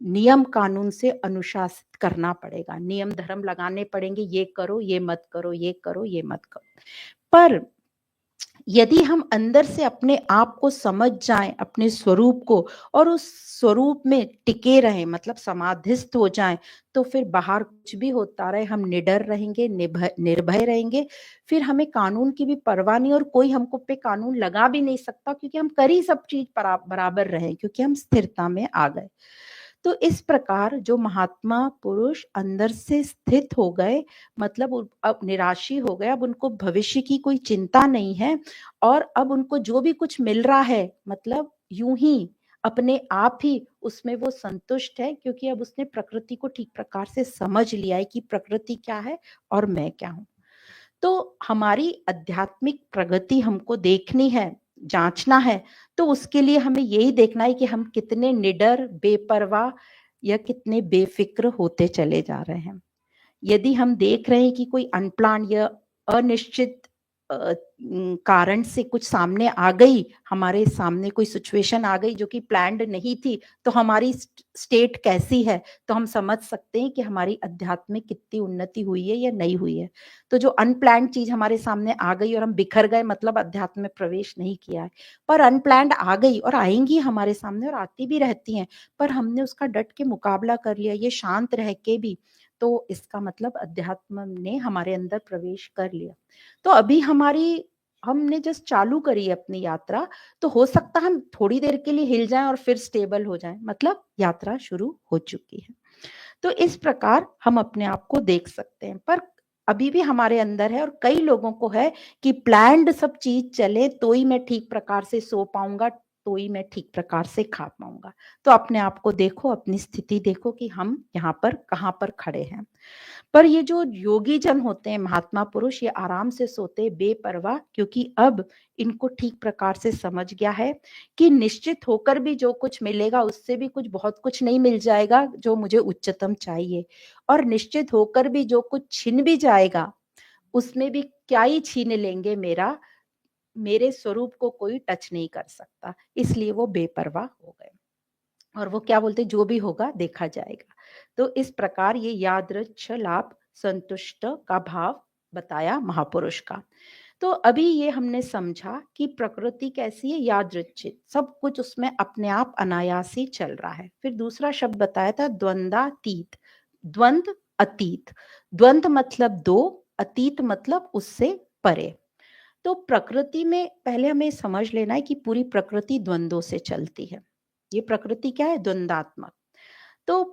नियम कानून से अनुशासित करना पड़ेगा, नियम धर्म लगाने पड़ेंगे, ये करो, ये मत करो, ये करो, ये मत करो। पर यदि हम अंदर से अपने आप को समझ जाएं, अपने स्वरूप को, और उस स्वरूप में टिके रहें, मतलब समाधिस्थ हो जाएं, तो फिर बाहर कुछ भी होता रहे हम निडर रहेंगे, निर्भय रहेंगे। फिर हमें कानून की भी परवाह नहीं, और कोई हमको पे कानून लगा भी नहीं सकता, क्योंकि हम कर ही सब चीज बराबर रहे, क्योंकि हम स्थिरता में आ गए। तो इस प्रकार जो महात्मा पुरुष अंदर से स्थित हो गए, मतलब अब निराशी हो गए, अब उनको भविष्य की कोई चिंता नहीं है, और अब उनको जो भी कुछ मिल रहा है, मतलब यूं ही अपने आप ही उसमें वो संतुष्ट है, क्योंकि अब उसने प्रकृति को ठीक प्रकार से समझ लिया है कि प्रकृति क्या है और मैं क्या हूं। तो हमारी आध्यात्मिक प्रगति हमको देखनी है, जांचना है, तो उसके लिए हमें यही देखना है कि हम कितने निडर, बेपरवाह या कितने बेफिक्र होते चले जा रहे हैं। यदि हम देख रहे हैं कि कोई अनप्लान या अनिश्चित कारण से कुछ सामने आ गई, हमारे सामने कोई सिचुएशन आ गई जो कि प्लान्ड नहीं थी, तो हमारी स्टेट कैसी है, तो हम समझ सकते हैं कि हमारी अध्यात्म में कितनी उन्नति हुई है या नहीं हुई है। तो जो अनप्लान्ड चीज हमारे सामने आ गई और हम बिखर गए, मतलब अध्यात्म में प्रवेश नहीं किया है। पर अनप्लान्ड आ गई और आएंगी हमारे सामने, और आती भी रहती हैं, पर हमने उसका डट के मुकाबला कर लिया, ये शांत रह के भी, तो इसका मतलब अध्यात्म ने हमारे अंदर प्रवेश कर लिया। तो अभी हमने जस्ट चालू करी है अपनी यात्रा, तो हो सकता है हम थोड़ी देर के लिए हिल जाएं और फिर स्टेबल हो जाएं, मतलब यात्रा शुरू हो चुकी है। तो इस प्रकार हम अपने आप को देख सकते हैं, पर अभी भी हमारे अंदर है, और कई लोगों को है कि प्लान्ड सब चीज चले तो ही मैं ठीक प्रकार से सो पाऊंगा, तो ही मैं ठीक प्रकार से खा पाऊँगा। तो अपने आप को देखो, अपनी स्थिति देखो कि हम यहाँ पर कहाँ पर खड़े हैं। पर ये जो योगी जन होते हैं, महात्मा पुरुष, ये आराम से सोते बेपरवाह, क्योंकि अब इनको ठीक प्रकार से समझ गया है कि निश्चित होकर भी जो कुछ मिलेगा उससे भी कुछ बहुत कुछ नहीं मिल जाएगा जो मुझे उच्चतम चाहिए, और निश्चित होकर भी जो कुछ छिन भी जाएगा उसमें भी क्या ही छीन लेंगे, मेरे स्वरूप को कोई टच नहीं कर सकता। इसलिए वो बेपरवाह हो गए और वो क्या बोलते, जो भी होगा देखा जाएगा। तो इस प्रकार ये यादृच्छ लाभ संतुष्ट का भाव बताया महापुरुष का। तो अभी ये हमने समझा कि प्रकृति कैसी है, यादृच्छिक, सब कुछ उसमें अपने आप अनायास ही चल रहा है। फिर दूसरा शब्द बताया था द्वंद्वातीत। द्वंद्व अतीत, द्वंद्व मतलब दो, अतीत मतलब उससे परे। तो प्रकृति में पहले हमें समझ लेना है कि पूरी प्रकृति द्वंद्वों से चलती है। ये प्रकृति क्या है, द्वंद्वात्मक। तो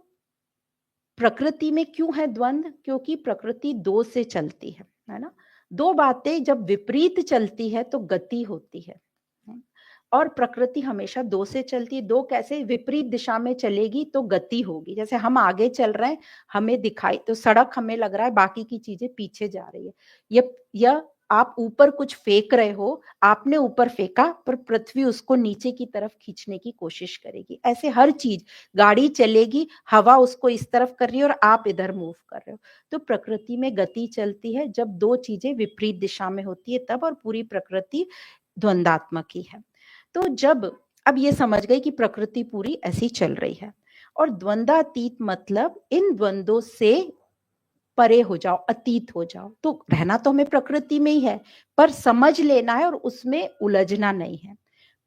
प्रकृति में क्यों है द्वंद्व, क्योंकि प्रकृति दो से चलती है ना। दो बातें जब विपरीत चलती है तो गति होती है। और प्रकृति हमेशा दो से चलती है। दो कैसे, विपरीत दिशा में चलेगी तो गति होगी। जैसे हम आगे चल रहे हैं, हमें दिखाई तो सड़क हमें लग रहा है, बाकी की चीजें पीछे जा रही है। या आप ऊपर कुछ फेंक रहे हो, आपने ऊपर फेंका पर पृथ्वी उसको नीचे की तरफ खींचने की कोशिश करेगी। ऐसे हर चीज, गाड़ी चलेगी, हवा उसको इस तरफ कर रही है और आप इधर मूव कर रहे हो। तो प्रकृति में गति चलती है जब दो चीजें विपरीत दिशा में होती है तब, और पूरी प्रकृति द्वंद्वात्मक ही है। तो जब अब ये समझ गए कि प्रकृति पूरी ऐसी चल रही है, और द्वंद्वातीत मतलब इन द्वंद्वों से परे हो जाओ, अतीत हो जाओ। तो रहना तो हमें प्रकृति में ही है, पर समझ लेना है और उसमें उलझना नहीं है।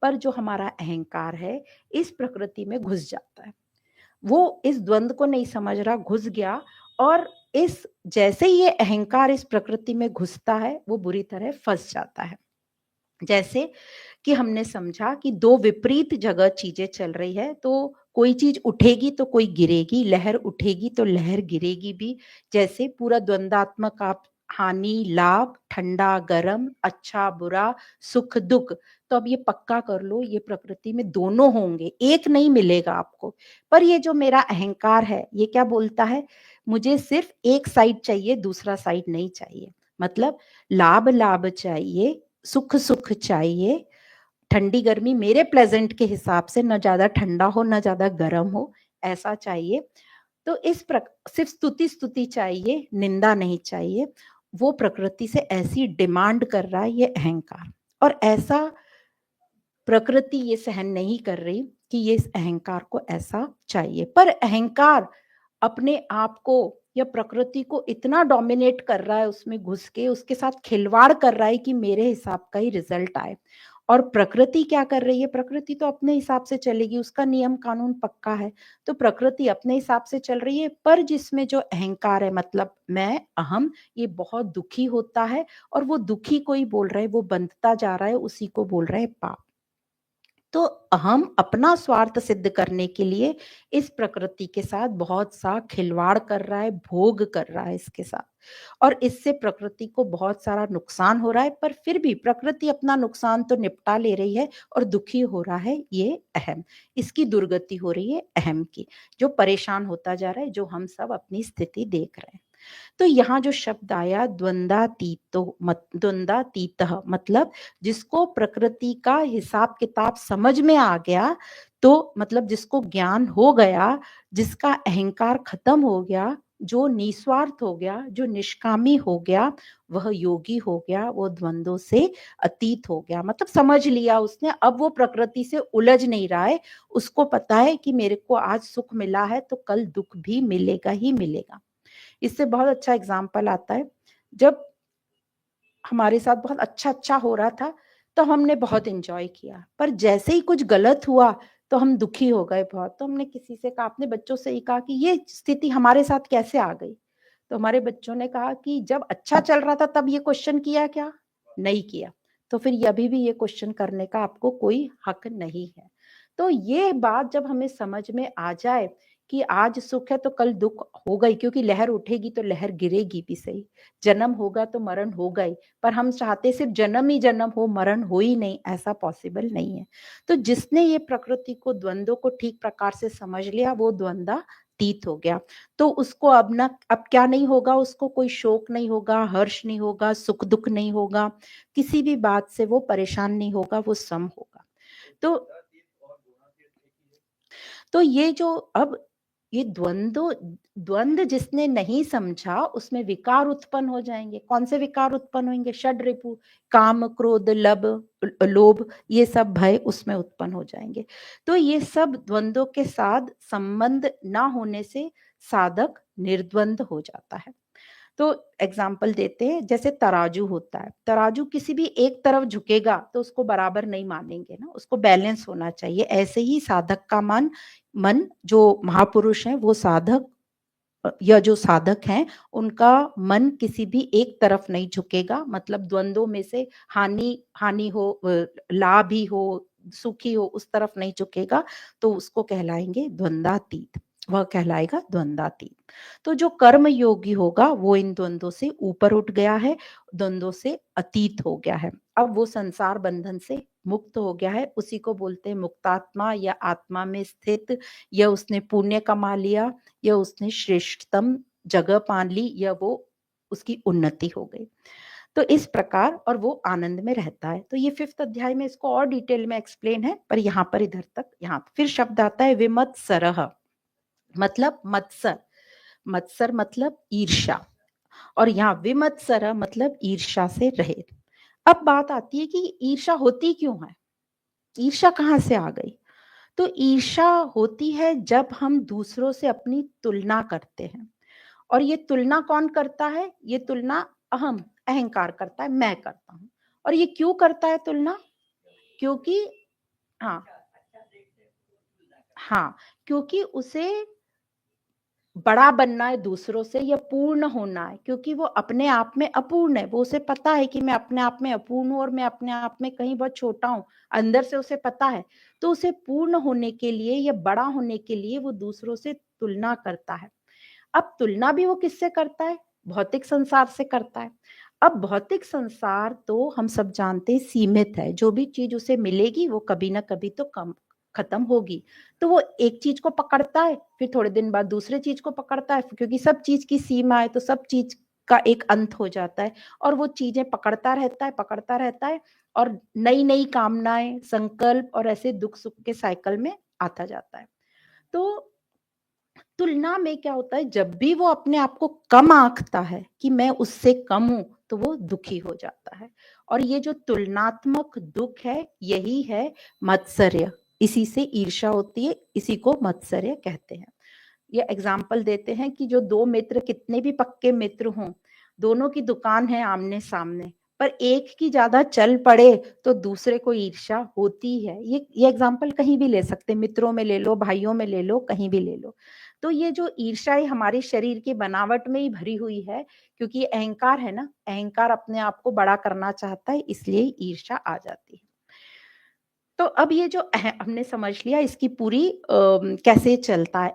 पर जो हमारा अहंकार है इस प्रकृति में घुस जाता है, वो इस द्वंद्व को नहीं समझ रहा, घुस गया। और इस जैसे ही ये अहंकार इस प्रकृति में घुसता है वो बुरी तरह फंस जाता है। जैसे कि हमने समझा कि दो विपरीत जगह चीजें चल रही है, तो कोई चीज उठेगी तो कोई गिरेगी, लहर उठेगी तो लहर गिरेगी भी। जैसे पूरा द्वंद्वात्मक, आप हानि लाभ, ठंडा गरम, अच्छा बुरा, सुख दुख। तो अब ये पक्का कर लो, ये प्रकृति में दोनों होंगे, एक नहीं मिलेगा आपको। पर ये जो मेरा अहंकार है ये क्या बोलता है, मुझे सिर्फ एक साइड चाहिए, दूसरा साइड नहीं चाहिए। मतलब लाभ लाभ चाहिए, सुख सुख चाहिए, ठंडी गर्मी मेरे प्लेजेंट के हिसाब से, न ज्यादा ठंडा हो न ज्यादा गर्म हो, ऐसा चाहिए। तो सिर्फ स्तुति स्तुति चाहिए, निंदा नहीं चाहिए। वो प्रकृति से ऐसी डिमांड कर रहा है ये अहंकार, और ऐसा प्रकृति ये सहन नहीं कर रही कि ये इस अहंकार को ऐसा चाहिए। पर अहंकार अपने आप को या प्रकृति को इतना डोमिनेट कर रहा है, उसमें घुस के उसके साथ खिलवाड़ कर रहा है कि मेरे हिसाब का ही रिजल्ट आए। और प्रकृति क्या कर रही है, प्रकृति तो अपने हिसाब से चलेगी, उसका नियम कानून पक्का है। तो प्रकृति अपने हिसाब से चल रही है, पर जिसमें जो अहंकार है, मतलब मैं, अहम, ये बहुत दुखी होता है। और वो दुखी कोई बोल रहा है, वो बंधता जा रहा है, उसी को बोल रहे हैं पाप। तो हम अपना स्वार्थ सिद्ध करने के लिए इस प्रकृति के साथ बहुत सा खिलवाड़ कर रहा है, भोग कर रहा है इसके साथ, और इससे प्रकृति को बहुत सारा नुकसान हो रहा है। पर फिर भी प्रकृति अपना नुकसान तो निपटा ले रही है, और दुखी हो रहा है ये अहम। इसकी दुर्गति हो रही है अहम की, जो परेशान होता जा रहा है, जो हम सब अपनी स्थिति देख रहे हैं। तो यहाँ जो शब्द आया द्वंद्वातीत, मतलब जिसको प्रकृति का हिसाब किताब समझ में आ गया, तो मतलब जिसको ज्ञान हो गया, जिसका अहंकार खत्म हो गया, जो निस्वार्थ हो गया, जो निष्कामी हो गया, वह योगी हो गया, वो द्वंद्वों से अतीत हो गया। मतलब समझ लिया उसने, अब वो प्रकृति से उलझ नहीं रहा है। उसको पता है कि मेरे को आज सुख मिला है तो कल दुख भी मिलेगा ही मिलेगा। इससे बहुत अच्छा एग्जाम्पल आता है, जब हमारे साथ बहुत अच्छा अच्छा हो रहा था तो हमने बहुत एंजॉय किया, पर जैसे ही कुछ गलत हुआ तो हम दुखी हो गए बहुत। तो हमने किसी से कहा, अपने बच्चों से ही कहा कि ये स्थिति हमारे साथ कैसे आ गई। तो हमारे बच्चों ने कहा कि जब अच्छा चल रहा था तब ये क्वेश्चन किया क्या, नहीं किया, तो फिर अभी भी ये क्वेश्चन करने का आपको कोई हक नहीं है। तो ये बात जब हमें समझ में आ जाए कि आज सुख है तो कल दुख होगा ही, क्योंकि लहर उठेगी तो लहर गिरेगी भी सही। जन्म होगा तो मरण होगा ही, पर हम चाहते सिर्फ जन्म ही जन्म हो, मरण हो ही नहीं, ऐसा पॉसिबल नहीं है। तो जिसने ये प्रकृति को, द्वंद्वों को ठीक प्रकार से समझ लिया, वो द्वंद्वातीत हो गया। तो उसको अब क्या नहीं होगा, उसको कोई शोक नहीं होगा, हर्ष नहीं होगा, सुख दुख नहीं होगा, किसी भी बात से वो परेशान नहीं होगा, वो सम होगा। तो ये जो अब ये द्वंद्व जिसने नहीं समझा, उसमें विकार उत्पन्न हो जाएंगे। कौन से विकार उत्पन्न होंगे? षड रिपु, काम, क्रोध, लोभ, ये सब भय उसमें उत्पन्न हो जाएंगे। तो ये सब द्वंद्वों के साथ संबंध ना होने से साधक निर्द्वंद हो जाता है। तो एग्जाम्पल देते हैं, जैसे तराजू होता है, तराजू किसी भी एक तरफ झुकेगा तो उसको बराबर नहीं मानेंगे ना, उसको बैलेंस होना चाहिए। ऐसे ही साधक का मन जो महापुरुष हैं, वो साधक या जो साधक हैं, उनका मन किसी भी एक तरफ नहीं झुकेगा, मतलब द्वंद्वों में से हानि हानि हो, लाभ ही हो, सुखी हो, उस तरफ नहीं झुकेगा, तो उसको कहलाएंगे द्वंद्वातीत, वह कहलाएगा द्वंद्वातीत। तो जो कर्म योगी होगा वो इन द्वंद्वों से ऊपर उठ गया है, द्वंद्वों से अतीत हो गया है, अब वो संसार बंधन से मुक्त हो गया है, उसी को बोलते हैं मुक्तात्मा या आत्मा में स्थित, या उसने पुण्य कमा लिया, या उसने श्रेष्ठतम जगह पान ली, या वो उसकी उन्नति हो गई। तो इस प्रकार, और वो आनंद में रहता है। तो ये 5th अध्याय में इसको और डिटेल में एक्सप्लेन है, पर यहाँ पर इधर तक, यहाँ फिर शब्द आता है विमत्सरः, मतलब मत्सर, मत्सर मतलब ईर्ष्या, और यहाँ विमत्सर मतलब ईर्ष्या से रहित। अब बात आती है कि ईर्ष्या होती क्यों है, ईर्ष्या कहाँ से आ गई? तो ईर्ष्या होती है जब हम दूसरों से अपनी तुलना करते हैं, और ये तुलना कौन करता है? ये तुलना अहंकार करता है, मैं करता हूं। और ये क्यों करता है तुलना? क्योंकि हाँ, हाँ, क्योंकि उसे बड़ा बनना है दूसरों से, या पूर्ण होना है, क्योंकि वो अपने आप में अपूर्ण है। वो उसे पता है कि मैं अपने आप में अपूर्ण हूँ, और मैं अपने आप में कहीं बहुत छोटा हूँ, अंदर से उसे पता है। तो उसे पूर्ण होने के लिए या बड़ा होने के लिए वो दूसरों से तुलना करता है। अब तुलना भी वो किससे करता है? भौतिक संसार से करता है। अब भौतिक संसार तो हम सब जानते हैं सीमित है, जो भी चीज उसे मिलेगी वो कभी ना कभी तो कम खत्म होगी। तो वो एक चीज को पकड़ता है, फिर थोड़े दिन बाद दूसरे चीज को पकड़ता है, क्योंकि सब चीज की सीमा है, तो सब चीज का एक अंत हो जाता है, और वो चीजें पकड़ता रहता है, और नई नई कामनाएं, संकल्प, और ऐसे दुख सुख के साइकिल में आता जाता है। तो तुलना में क्या होता है, जब भी वो अपने आप को कम आंकता है कि मैं उससे कम हूं, तो वो दुखी हो जाता है। और ये जो तुलनात्मक दुख है, यही है मत्सर्य, इसी से ईर्ष्या होती है, इसी को मत्सर्य कहते हैं। ये एग्जाम्पल देते हैं कि जो दो मित्र कितने भी पक्के मित्र हों, दोनों की दुकान है आमने सामने, पर एक की ज्यादा चल पड़े तो दूसरे को ईर्ष्या होती है। ये एग्जाम्पल कहीं भी ले सकते, मित्रों में ले लो, भाइयों में ले लो, कहीं भी ले लो। तो ये जो ईर्ष्या है हमारे शरीर की बनावट में ही भरी हुई है, क्योंकि ये अहंकार है ना, अहंकार अपने आप को बड़ा करना चाहता है, इसलिए ईर्ष्या आ जाती है। तो अब ये जो हमने समझ लिया इसकी पूरी कैसे चलता है।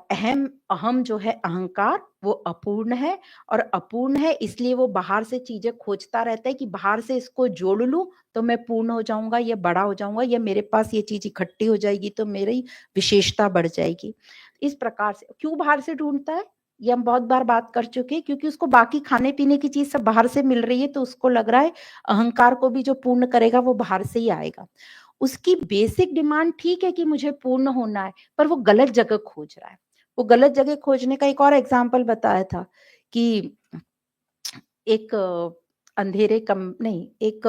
अहम जो है अहंकार, वो अपूर्ण है, और अपूर्ण है इसलिए वो बाहर से चीजें खोजता रहता है कि बाहर से इसको जोड़ लूं तो मैं पूर्ण हो जाऊंगा, या बड़ा हो जाऊंगा, या मेरे पास ये चीज इकट्ठी हो जाएगी तो मेरी विशेषता बढ़ जाएगी। इस प्रकार से क्यों बाहर से ढूंढता है, ये हम बहुत बार बात कर चुके हैं, क्योंकि उसको बाकी खाने पीने की चीज सब बाहर से मिल रही है, तो उसको लग रहा है अहंकार को भी जो पूर्ण करेगा वो बाहर से ही आएगा। उसकी बेसिक डिमांड ठीक है कि मुझे पूर्ण होना है, पर वो गलत जगह खोज रहा है। वो गलत जगह खोजने का एक और एग्जाम्पल बताया था कि एक अंधेरे कम नहीं, एक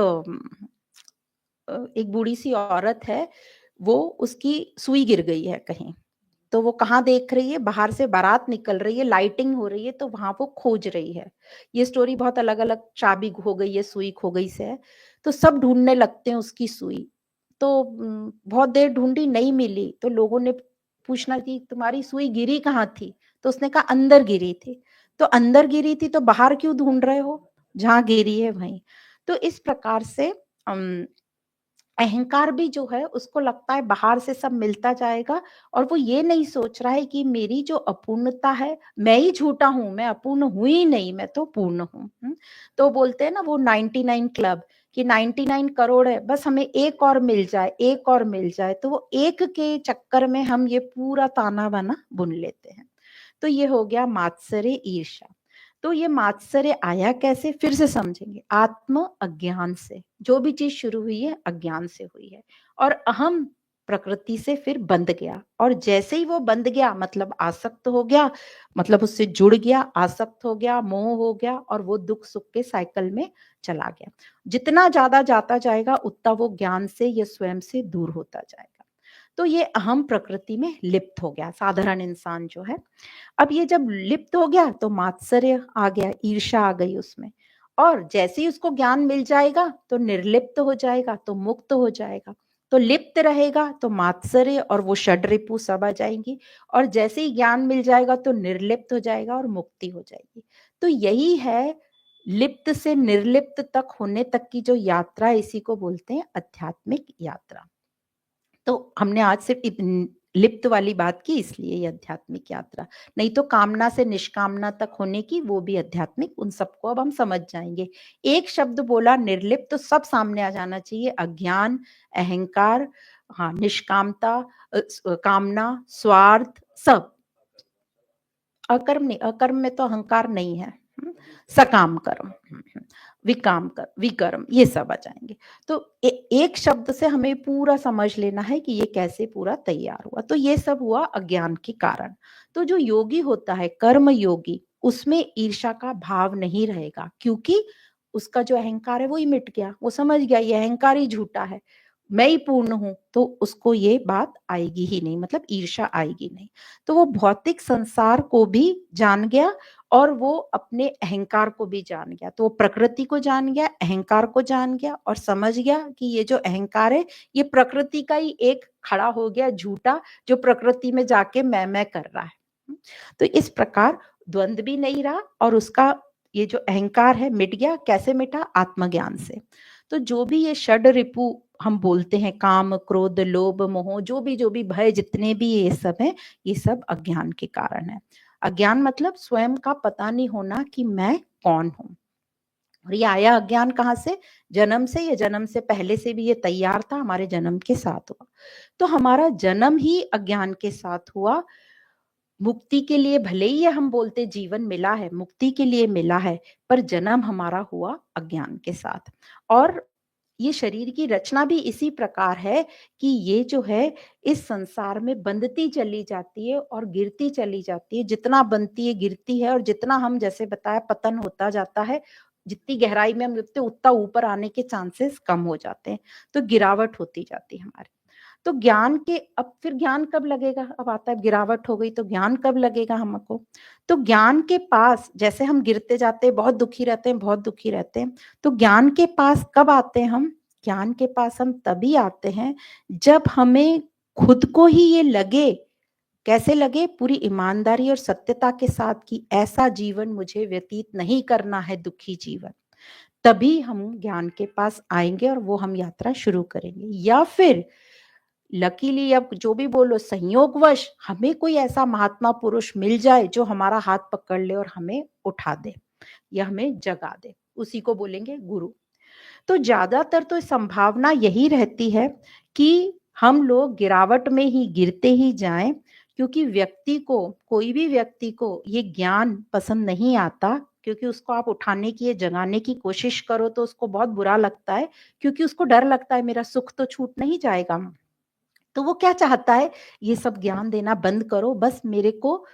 बूढ़ी सी औरत है, वो उसकी सुई गिर गई है कहीं, तो वो कहाँ देख रही है, बाहर से बारात निकल रही है, लाइटिंग हो रही है, तो वहां वो खोज रही है। ये स्टोरी बहुत अलग अलग, चाबी खो गई है, सुई खो गई से है, तो सब ढूंढने लगते हैं उसकी सुई। तो बहुत देर ढूंढी, नहीं मिली, तो लोगों ने पूछना कि तुम्हारी सुई गिरी कहाँ थी, तो उसने कहा अंदर गिरी थी। तो अंदर गिरी थी तो बाहर क्यों ढूंढ रहे हो, जहां गिरी है वहीं। तो इस प्रकार से अहंकार भी जो है उसको लगता है बाहर से सब मिलता जाएगा और वो ये नहीं सोच रहा है कि मेरी जो अपूर्णता है, मैं ही झूठा हूँ, मैं अपूर्ण हूँ ही नहीं, मैं तो पूर्ण हूँ। तो बोलते हैं ना वो 99 क्लब कि 99 करोड़ है, बस हमें एक और मिल जाए, एक और मिल जाए। तो वो एक के चक्कर में हम ये पूरा ताना-बाना बुन लेते हैं। तो ये हो गया मात्सर्य, ईर्ष्या। तो ये मात्सर्य आया कैसे? फिर से समझेंगे। आत्म अज्ञान से। जो भी चीज़ शुरू हुई है, अज्ञान से हुई है और अहम प्रकृति से फिर बंध गया और जैसे ही वो बंध गया मतलब आसक्त हो गया, मतलब उससे जुड़ गया, आसक्त हो गया, मोह हो गया और वो दुख-सुख के साइकिल में चला गया। जितना ज़्यादा जाता जाएगा, उतना वो ज्ञान से या स्वयं से दूर होता जाएगा। तो ये अहम प्रकृति में लिप्त हो गया, साधारण इंसान जो है। अब ये जब लिप्त हो गया तो मात्सर्य आ गया, ईर्ष्या आ गई उसमें और जैसे ही उसको ज्ञान मिल जाएगा तो निर्लिप्त हो जाएगा, तो मुक्त हो जाएगा। तो लिप्त रहेगा तो मात्सर्य और वो षड्रिपु सब आ जाएंगी और जैसे ही ज्ञान मिल जाएगा तो निर्लिप्त हो जाएगा और मुक्ति हो जाएगी। तो यही है लिप्त से निर्लिप्त तक होने तक की जो यात्रा, इसी को बोलते हैं आध्यात्मिक यात्रा। तो हमने आज सिर्फ लिप्त वाली बात की, इसलिए ये आध्यात्मिक यात्रा। नहीं तो कामना से निष्कामना तक होने की, वो भी आध्यात्मिक, उन सबको अब हम समझ जाएंगे। एक शब्द बोला निर्लिप्त तो सब सामने आ जाना चाहिए। अज्ञान, अहंकार, हाँ, निष्कामता, कामना, स्वार्थ, सब। अकर्म नहीं, अकर्म में तो अहंकार नहीं है। सकाम कर्म, विकाम कर, विकर्म, ये सब आ जाएंगे। तो एक शब्द से हमें पूरा समझ लेना है कि ये कैसे पूरा तैयार हुआ। तो ये सब हुआ अज्ञान के कारण। तो जो योगी होता है, कर्म योगी, उसमें ईर्ष्या का भाव नहीं रहेगा क्योंकि उसका जो अहंकार है वो ही मिट गया। वो समझ गया ये अहंकार ही झूठा है, मैं ही पूर्ण हूं। तो उसको ये बात आएगी ही नहीं, मतलब ईर्ष्या आएगी नहीं। तो वो भौतिक संसार को भी जान गया और वो अपने अहंकार को भी जान गया। तो वो प्रकृति को जान गया, अहंकार को जान गया और समझ गया कि ये जो अहंकार है, ये प्रकृति का ही एक खड़ा हो गया झूठा, जो प्रकृति में जाके मैं कर रहा है। तो इस प्रकार द्वंद्व भी नहीं रहा और उसका ये जो अहंकार है मिट गया। कैसे मिटा? आत्मज्ञान से। तो जो भी ये षड रिपु हम बोलते हैं, काम, क्रोध, लोभ, मोह, जो भी भय, जितने भी ये सब है, ये सब अज्ञान के कारण है। अज्ञान मतलब स्वयं का पता नहीं होना कि मैं कौन हूं। और ये आया अज्ञान कहाँ से? जन्म से, या जन्म से पहले से भी ये तैयार था, हमारे जन्म के साथ हुआ। तो हमारा जन्म ही अज्ञान के साथ हुआ। मुक्ति के लिए भले ही ये हम बोलते जीवन मिला है, मुक्ति के लिए मिला है, पर जन्म हमारा हुआ अज्ञान के साथ। और ये शरीर की रचना भी इसी प्रकार है कि ये जो है इस संसार में बंधती चली जाती है और गिरती चली जाती है। जितना बनती है गिरती है और जितना हम, जैसे बताया, पतन होता जाता है, जितनी गहराई में हम गिरते उतना ऊपर आने के चांसेस कम हो जाते हैं। तो गिरावट होती जाती है हमारी। तो ज्ञान के, अब फिर ज्ञान कब लगेगा? अब आता है गिरावट हो गई तो ज्ञान कब लगेगा हमको? तो ज्ञान के पास जैसे हम गिरते जाते हैं, बहुत दुखी रहते हैं, बहुत दुखी रहते हैं, तो ज्ञान के पास कब आते हैं हम? ज्ञान के पास हम तभी आते हैं जब हमें खुद को ही ये लगे। कैसे लगे? पूरी ईमानदारी और सत्यता के साथ कि ऐसा जीवन मुझे व्यतीत नहीं करना है, दुखी जीवन। तभी हम ज्ञान के पास आएंगे और वो हम यात्रा शुरू करेंगे। या फिर लकीली, अब जो भी बोलो, संयोगवश हमें कोई ऐसा महात्मा पुरुष मिल जाए जो हमारा हाथ पकड़ ले और हमें उठा दे या हमें जगा दे, उसी को बोलेंगे गुरु। तो ज्यादातर तो संभावना यही रहती है कि हम लोग गिरावट में ही गिरते ही जाएं, क्योंकि व्यक्ति को, कोई भी व्यक्ति को ये ज्ञान पसंद नहीं आता। क्योंकि उसको आप उठाने की, जगाने की कोशिश करो तो उसको बहुत बुरा लगता है, क्योंकि उसको डर लगता है मेरा सुख तो छूट नहीं जाएगा। तो वो क्या चाहता है? ये सब ज्ञान देना बंद करो, बस मेरे को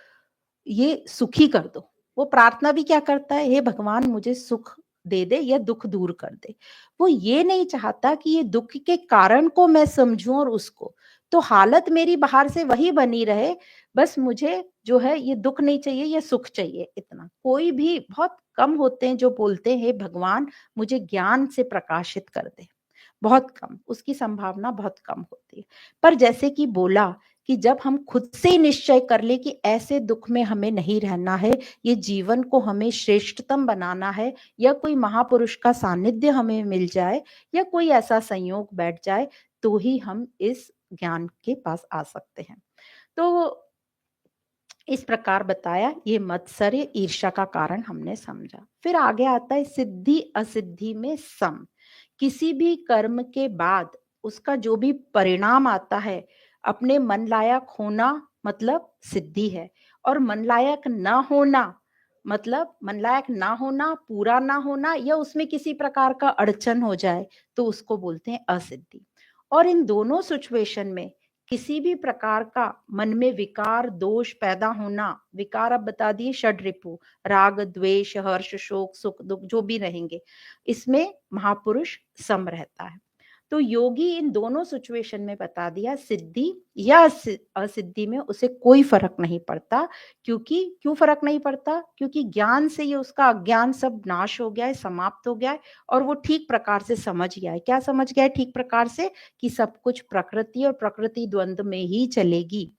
ये सुखी कर दो। वो प्रार्थना भी क्या करता है? हे भगवान, मुझे सुख दे दे या दुख दूर कर दे। वो ये नहीं चाहता कि ये दुख के कारण को मैं समझूं और उसको, तो हालत मेरी बाहर से वही बनी रहे, बस मुझे जो है ये दुख नहीं चाहिए, ये सुख चाहिए, इतना। कोई भी, बहुत कम होते हैं जो बोलते हैं हे भगवान मुझे ज्ञान से प्रकाशित कर दे। बहुत कम, उसकी संभावना बहुत कम होती है। पर जैसे कि बोला कि जब हम खुद से ही निश्चय कर ले कि ऐसे दुख में हमें नहीं रहना है, ये जीवन को हमें श्रेष्ठतम बनाना है, या कोई महापुरुष का सानिध्य हमें मिल जाए या कोई ऐसा संयोग बैठ जाए, तो ही हम इस ज्ञान के पास आ सकते हैं। तो इस प्रकार बताया, ये मत्सर्य ईर्ष्या का कारण हमने समझा। फिर आगे आता है सिद्धि असिद्धि में सम। किसी भी कर्म के बाद उसका जो भी परिणाम आता है, अपने मन लायक होना मतलब सिद्धि है, और मन लायक ना होना मतलब मन लायक ना होना, पूरा ना होना, या उसमें किसी प्रकार का अड़चन हो जाए, तो उसको बोलते हैं असिद्धि। और इन दोनों सिचुएशन में किसी भी प्रकार का मन में विकार दोष पैदा होना, विकार अब बता दिए षड रिपु, राग द्वेष हर्ष शोक सुख दुख जो भी रहेंगे, इसमें महापुरुष सम रहता है। तो योगी इन दोनों सिचुएशन में बता दिया, सिद्धि या असिद्धि में उसे कोई फर्क नहीं पड़ता। क्यों फर्क नहीं पड़ता? क्योंकि ज्ञान से ये उसका अज्ञान सब नाश हो गया है, समाप्त हो गया है, और वो ठीक प्रकार से समझ गया है। क्या समझ गया है ठीक प्रकार से? कि सब कुछ प्रकृति और प्रकृति द्वंद्व में ही चलेगी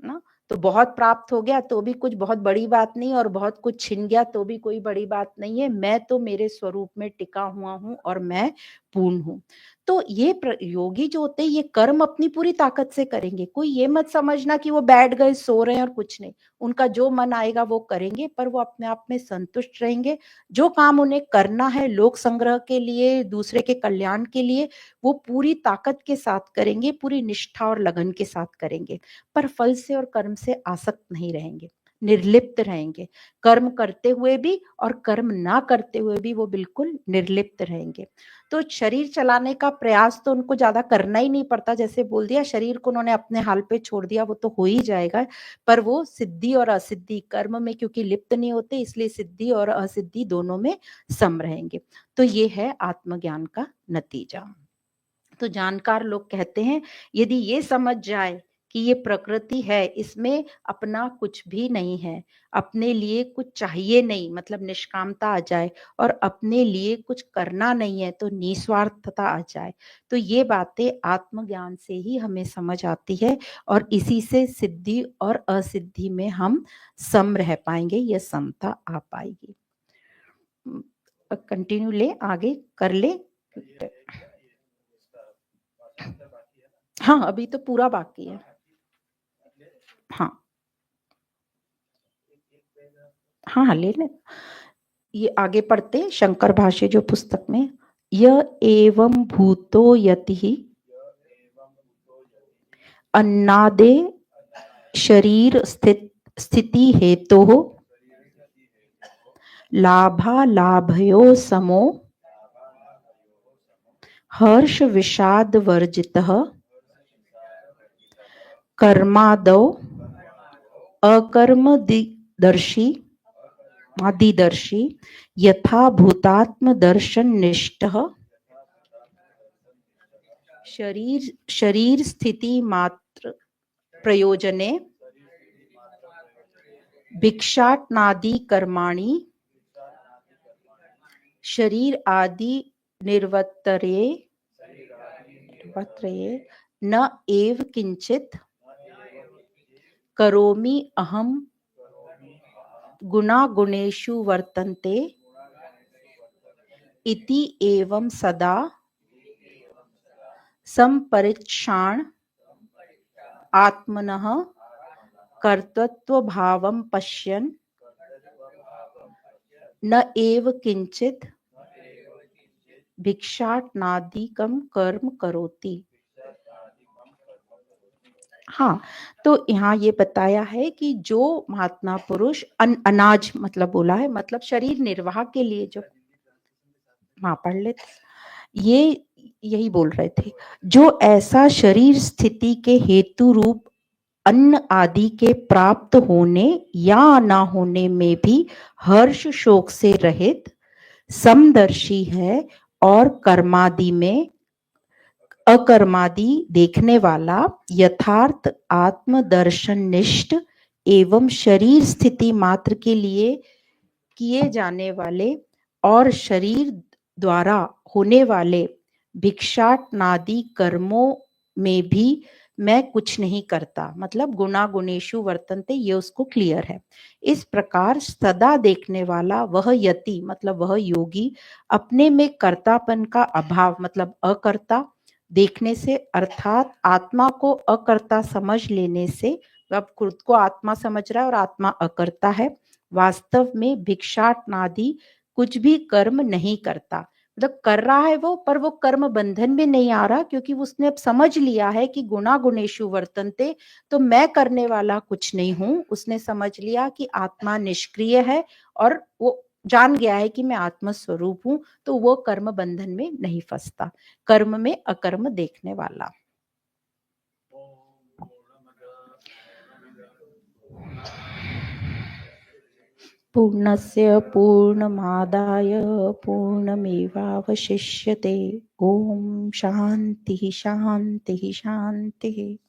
ना। तो बहुत प्राप्त हो गया तो भी कुछ बहुत बड़ी बात नहीं, और बहुत कुछ छिन गया तो भी कोई बड़ी बात नहीं है। मैं तो मेरे स्वरूप में टिका हुआ हूं और मैं पूर्ण हूं। तो ये योगी जो होते हैं ये कर्म अपनी पूरी ताकत से करेंगे। कोई ये मत समझना कि वो बैठ गए सो रहे हैं और कुछ नहीं, उनका जो मन आएगा वो करेंगे, पर वो अपने आप में संतुष्ट रहेंगे। जो काम उन्हें करना है लोक संग्रह के लिए, दूसरे के कल्याण के लिए, वो पूरी ताकत के साथ करेंगे, पूरी निष्ठा और लगन के साथ करेंगे, पर फल से और कर्म से आसक्त नहीं रहेंगे, निर्लिप्त रहेंगे। कर्म करते हुए भी और कर्म ना करते हुए भी वो बिल्कुल निर्लिप्त रहेंगे। तो शरीर चलाने का प्रयास तो उनको ज्यादा करना ही नहीं पड़ता, जैसे बोल दिया शरीर को उन्होंने अपने हाल पे छोड़ दिया, वो तो हो ही जाएगा। पर वो सिद्धि और असिद्धि कर्म में क्योंकि लिप्त नहीं होते, इसलिए सिद्धि और असिद्धि दोनों में सम रहेंगे। तो ये है आत्मज्ञान का नतीजा। तो जानकार लोग कहते हैं यदि ये समझ जाए कि ये प्रकृति है, इसमें अपना कुछ भी नहीं है, अपने लिए कुछ चाहिए नहीं, मतलब निष्कामता आ जाए, और अपने लिए कुछ करना नहीं है तो निस्वार्थता आ जाए, तो ये बातें आत्मज्ञान से ही हमें समझ आती है, और इसी से सिद्धि और असिद्धि में हम सम रह पाएंगे, यह समता आ पाएगी। कंटिन्यू ले, आगे कर ले। हाँ, अभी तो पूरा बाकी है। हाँ हाँ हाँ, ले ले। ये आगे पढ़ते शंकर भाष्य जो पुस्तक में, य एवं भूतो यति अन्नादे शरीर स्थिति हेतु लाभालाभयो समो हर्ष विषाद वर्जितः कर्मादौ अकर्मदर्शी आदिदर्शी यथा भूतात्म दर्शन निष्ठः शरीर स्थिति मात्र प्रयोजने भिक्षाटनादि कर्माणि शरीर आदि निर्वर्तये न एव किंचित करोमि अहम गुणागुणेषु वर्तन्ते इति एवं सदा संपरिक्षाण आत्मनः कर्तृत्वभावं पश्यन् न एव किंचित भिक्षाटनादिकं कर्म करोति। हाँ, तो यहाँ ये बताया है कि जो महात्मा पुरुष अनाज मतलब बोला है, मतलब शरीर निर्वाह के लिए जो, हाँ पढ़ लेते, ये यही बोल रहे थे, जो ऐसा शरीर स्थिति के हेतु रूप अन्न आदि के प्राप्त होने या ना होने में भी हर्ष शोक से रहित समदर्शी है, और कर्मादि में अकर्मादि देखने वाला, यथार्थ आत्मदर्शन निष्ठ एवं शरीर स्थिति मात्र के लिए किए जाने वाले और शरीर द्वारा होने वाले भिक्षाटनादि कर्मों में भी मैं कुछ नहीं करता, मतलब गुणा गुणेषु वर्तन्ते, ये उसको क्लियर है। इस प्रकार सदा देखने वाला वह यति, मतलब वह योगी, अपने में कर्तापन का अभाव, मतलब अकर्ता देखने से, अर्थात आत्मा को अकर्ता समझ लेने से, अब खुद को आत्मा समझ रहा है और आत्मा अकर्ता है, वास्तव में भिक्षाटनादि कुछ भी कर्म नहीं करता। मतलब कर रहा है वो, पर वो कर्म बंधन में नहीं आ रहा, क्योंकि उसने अब समझ लिया है कि गुणा गुणेषु वर्तन्ते, तो मैं करने वाला कुछ नहीं हूं। उसने समझ लिया कि आत्मा निष्क्रिय है और वो जान गया है कि मैं आत्म स्वरूप हूं, तो वो कर्म बंधन में नहीं फंसता। कर्म में अकर्म देखने वाला। पूर्णस्य पूर्णमादाय पूर्णमेवावशिष्यते। ओम शांति शांति शांति।